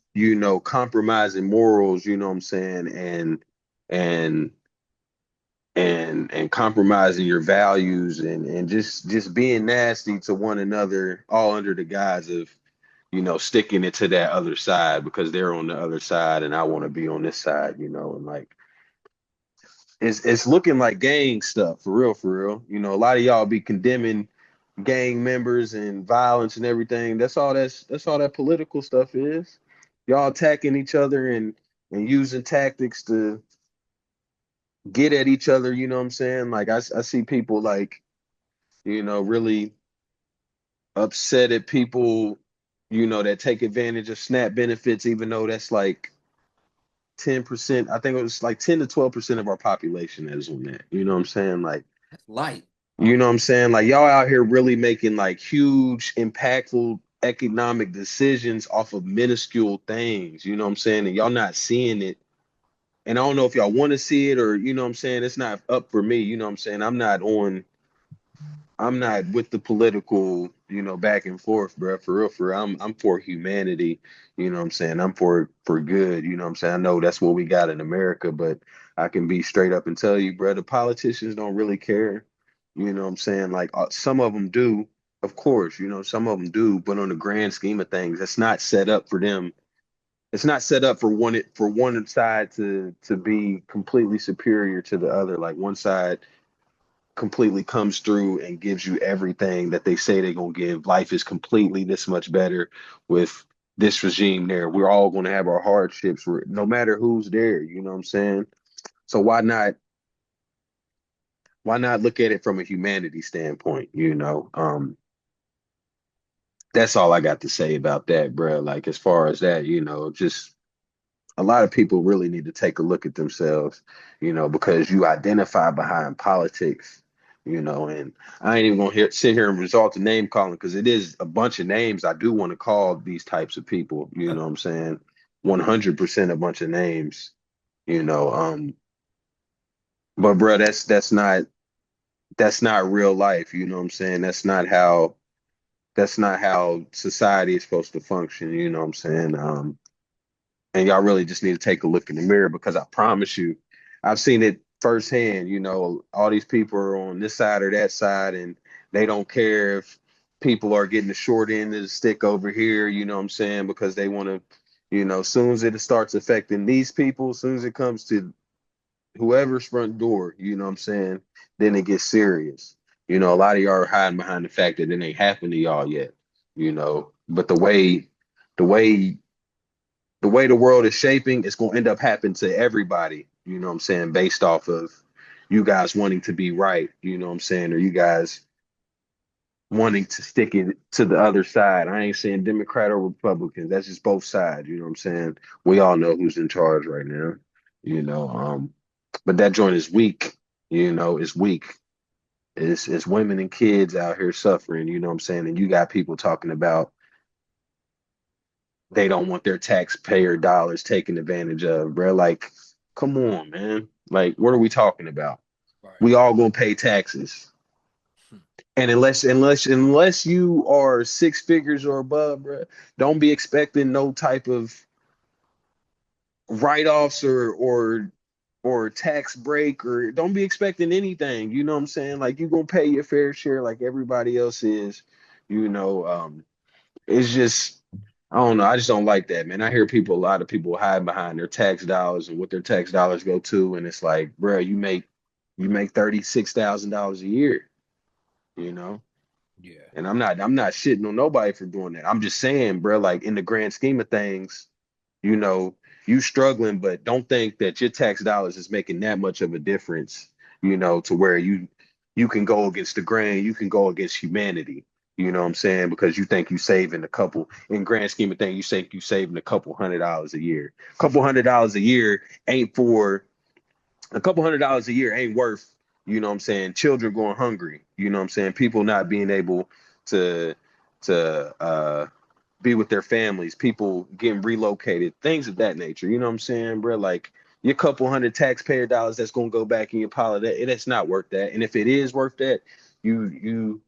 compromising morals. You know what I'm saying? And and compromising your values and just being nasty to one another, all under the guise of sticking it to that other side because they're on the other side and I want to be on this side, and like it's looking like gang stuff for real, for real. A lot of y'all be condemning gang members and violence and everything. That's all that political stuff is. Y'all attacking each other and using tactics to get at each other, you know what I'm saying? Like I see people like, really upset at people, that take advantage of SNAP benefits, even though that's like 10%. I think it was like 10 to 12% of our population that is on that. You know what I'm saying? Like, That's light. you know what I'm saying? Like y'all out here really making like huge, impactful economic decisions off of minuscule things. You know what I'm saying? And y'all not seeing it. And I don't know if y'all want to see it or, you know what I'm saying? It's not up for me. You know what I'm saying? I'm not with the political, back and forth, bro. For real, for real. I'm for humanity. You know what I'm saying? I'm for good. You know what I'm saying? I know that's what we got in America, but I can be straight up and tell you, bro, the politicians don't really care. You know what I'm saying? Like some of them do, of course, some of them do, but on the grand scheme of things, it's not set up for them. It's not set up for one side to be completely superior to the other. Like one side completely comes through and gives you everything that they say they're gonna give. Life is completely this much better with this regime there. We're all gonna have our hardships, no matter who's there. You know what I'm saying? So why not look at it from a humanity standpoint? That's all I got to say about that, bro. Like as far as that, just a lot of people really need to take a look at themselves, because you identify behind politics, and I ain't even gonna sit here and resort to name calling because it is a bunch of names I do want to call these types of people, you know what I'm saying? 100% a bunch of names, you know. But bro, that's not real life, you know what I'm saying? That's not how society is supposed to function, you know what I'm saying? And y'all really just need to take a look in the mirror because I promise you, I've seen it firsthand. All these people are on this side or that side, and they don't care if people are getting the short end of the stick over here, you know what I'm saying? Because they want to, as soon as it starts affecting these people, as soon as it comes to whoever's front door, you know what I'm saying? Then it gets serious. A lot of y'all are hiding behind the fact that it ain't happened to y'all yet, but the way the way the world is shaping, it's going to end up happening to everybody, you know what I'm saying, based off of you guys wanting to be right, you know what I'm saying, or you guys wanting to stick it to the other side. I ain't saying Democrat or Republican. That's just both sides, you know what I'm saying? We all know who's in charge right now, you know. But that joint is weak, it's weak. It's women and kids out here suffering, you know what I'm saying? And you got people talking about they don't want their taxpayer dollars taken advantage of, bro. Like, come on, man. Like, what are we talking about? Right. We all gonna pay taxes, and unless you are six figures or above, bro, don't be expecting no type of write-offs or tax break, or don't be expecting anything. You know what I'm saying? Like, you gonna pay your fair share like everybody else is. You know, it's just I don't know. I just don't like that, man. I hear a lot of people hide behind their tax dollars and what their tax dollars go to, and it's like, bro, you make $36,000 a year, you know. Yeah. And I'm not shitting on nobody for doing that. I'm just saying, bro, like in the grand scheme of things, you know, you struggling, but don't think that your tax dollars is making that much of a difference, to where you can go against the grain, you can go against humanity. You know what I'm saying? Because you think you saving a couple in grand scheme of things, you think you saving a couple $100 a year. A couple $100 a year ain't for a couple $100 a year ain't worth, you know what I'm saying, children going hungry, you know what I'm saying, people not being able to to be with their families, people getting relocated, things of that nature. You know what I'm saying, bro? Like your couple hundred taxpayer dollars that's gonna go back in your pile it's not worth that. And if it is worth that, you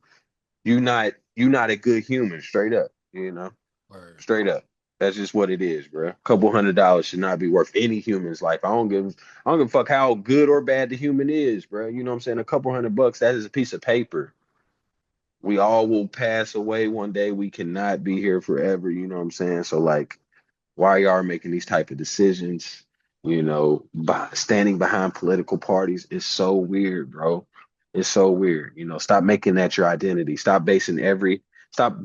you not a good human, straight up, Word. straight up. That's just what it is, bro. A couple $100 should not be worth any human's life. I don't give a fuck how good or bad the human is, bro. You know what I'm saying? A couple $100, that is a piece of paper. We all will pass away one day. We cannot be here forever. You know what I'm saying? So like, why y'all are making these type of decisions, standing behind political parties is so weird, bro. It's so weird. Stop making that your identity. Stop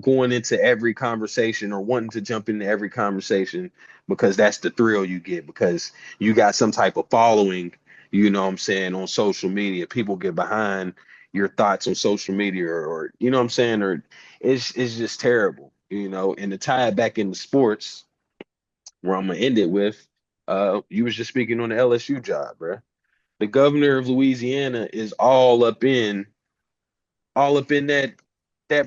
going into every conversation or wanting to jump into every conversation because that's the thrill you get because you got some type of following, you know what I'm saying, on social media. People get behind your thoughts on social media or you know what I'm saying, or it's just terrible, and to tie it back into sports where I'm gonna end it with, you was just speaking on the LSU job, bro. The governor of Louisiana is all up in that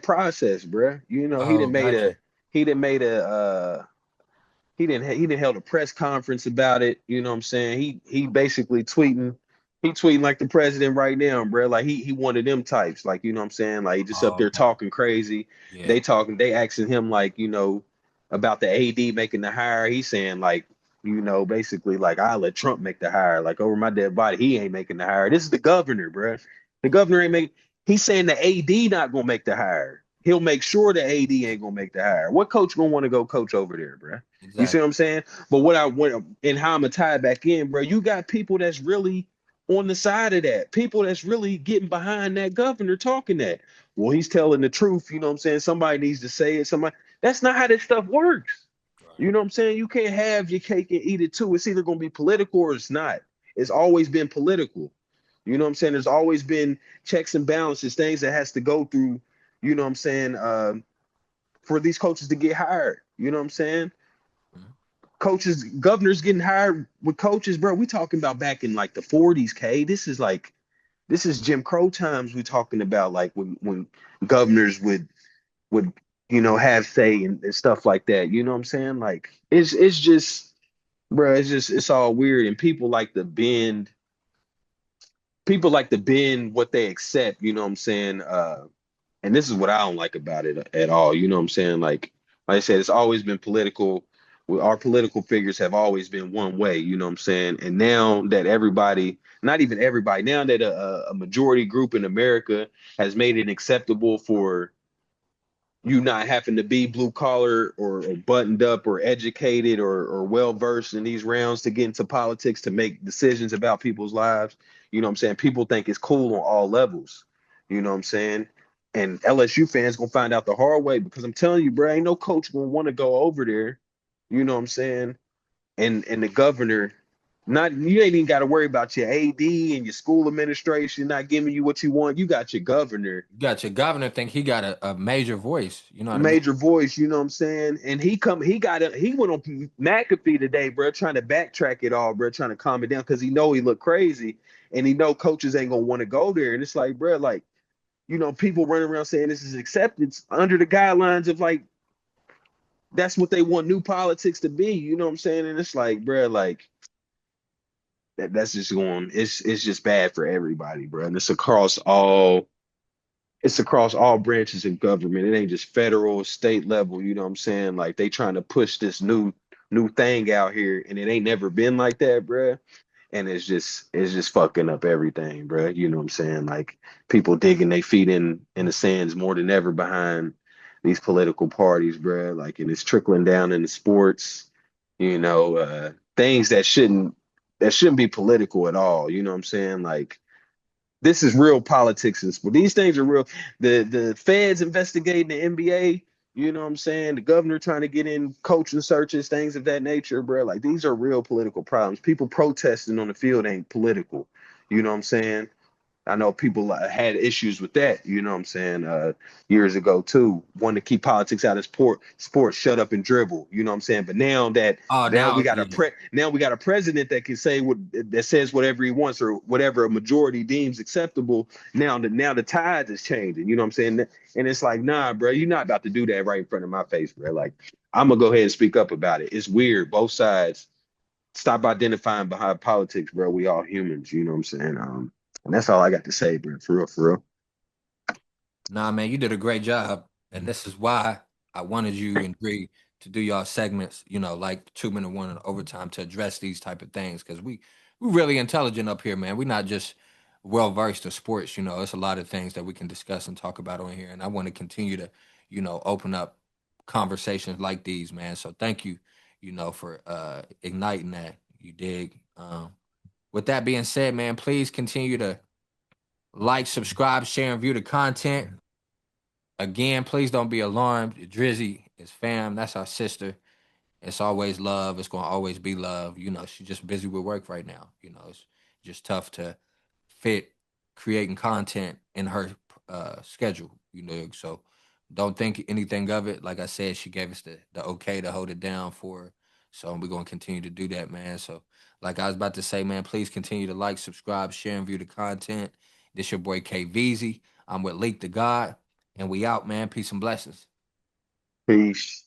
process, bro. He Oh, done made a gotcha. he done made a he didn't held a press conference about it. You know what I'm saying? He basically tweeting like the president right now, bro. Like he one of them types. Like, you know what I'm saying? Like he just up Oh, there okay. talking crazy. Yeah. They asking him like, about the AD making the hire. He's saying like, basically like I'll let Trump make the hire. Like over my dead body, he ain't making the hire. This is the governor, bro. The governor ain't make. He's saying the AD not gonna make the hire. he'll make sure the AD ain't gonna make the hire. What coach gonna want to go coach over there, bro? You see Exactly. what I'm saying? But what I want and how I'm gonna tie it back in, bro. You got people that's really on the side of that. People that's really getting behind that governor talking that. Well, he's telling the truth. You know what I'm saying? Somebody needs to say it. Somebody. That's not how this stuff works. Right. You know what I'm saying? You can't have your cake and eat it too. It's either gonna be political or it's not. It's always been political. You know what I'm saying? There's always been checks and balances, things that has to go through, you know what I'm saying, for these coaches to get hired. You know what I'm saying? Mhm. Coaches, governors getting hired with coaches, bro. We talking about back in like the 40s, K. This is Jim Crow times we talking about, like when governors would have say and stuff like that. You know what I'm saying? Like it's just, bro, it's all weird. And people like to bend what they accept, you know what I'm saying? And this is what I don't like about it at all. You know what I'm saying? Like I said, it's always been political. Our political figures have always been one way, you know what I'm saying? And now that everybody, not even everybody, now that a majority group in America has made it acceptable for you not having to be blue collar or buttoned up or educated or well versed in these rounds to get into politics to make decisions about people's lives. You know what I'm saying? People think it's cool on all levels. You know what I'm saying? And LSU fans gonna find out the hard way because I'm telling you, bro, ain't no coach gonna want to go over there. You know what I'm saying? And the governor, not you ain't even got to worry about your AD and your school administration not giving you what you want. You got your governor You got your governor think he got a major voice. You know what I mean? major voice, you know what I'm saying? And he went on McAfee today, bro, trying to backtrack it all, bro, trying to calm it down because he know he looked crazy and he know coaches ain't gonna want to go there. And it's like, bro, like, people running around saying this is acceptance under the guidelines of like that's what they want new politics to be, you know what I'm saying? And it's like, bro, like that's just going, it's just bad for everybody, bro. And it's across all branches of government. It ain't just federal, state level. You know what I'm saying? Like they trying to push this new thing out here, and it ain't never been like that, bruh. And it's just fucking up everything, bruh. You know what I'm saying? Like people digging their feet in the sands more than ever behind these political parties, bruh. Like, and it's trickling down into sports. Things that shouldn't be political at all. You know what I'm saying? Like this is real politics and sport. These things are real. The feds investigating the NBA, you know what I'm saying? The governor trying to get in coaching searches, things of that nature, bro. Like these are real political problems. People protesting on the field ain't political. You know what I'm saying? I know people had issues with that, you know what I'm saying, years ago too. Wanted to keep politics out of sports, shut up and dribble, you know what I'm saying? But now that Oh, now we now got a yeah. pre now we got a president that can say what that says whatever he wants or whatever a majority deems acceptable. Now the tide is changing, you know what I'm saying? And it's like, nah, bro, you're not about to do that right in front of my face, bro. Like I'm gonna go ahead and speak up about it. It's weird. Both sides stop identifying behind politics, bro. We all humans, you know what I'm saying? And that's all I got to say, bro. For real, for real. Nah, man, you did a great job, and this is why I wanted you and Bree to do y'all segments. Like 2 minute one and overtime to address these type of things because we really intelligent up here, man. We're not just well versed in sports. It's a lot of things that we can discuss and talk about on here, and I want to continue to, open up conversations like these, man. So thank you, for igniting that. You dig? With that being said, man, please continue to like, subscribe, share, and view the content. Again, please don't be alarmed. Drizzy is fam. That's our sister. It's always love. It's gonna always be love. She's just busy with work right now. It's just tough to fit creating content in her schedule. So don't think anything of it. Like I said, she gave us the okay to hold it down for her. So we're gonna continue to do that, man. So like I was about to say, man, please continue to like, subscribe, share, and view the content. This your boy KVZ. I'm with Leak the God, and we out, man. Peace and blessings. Peace.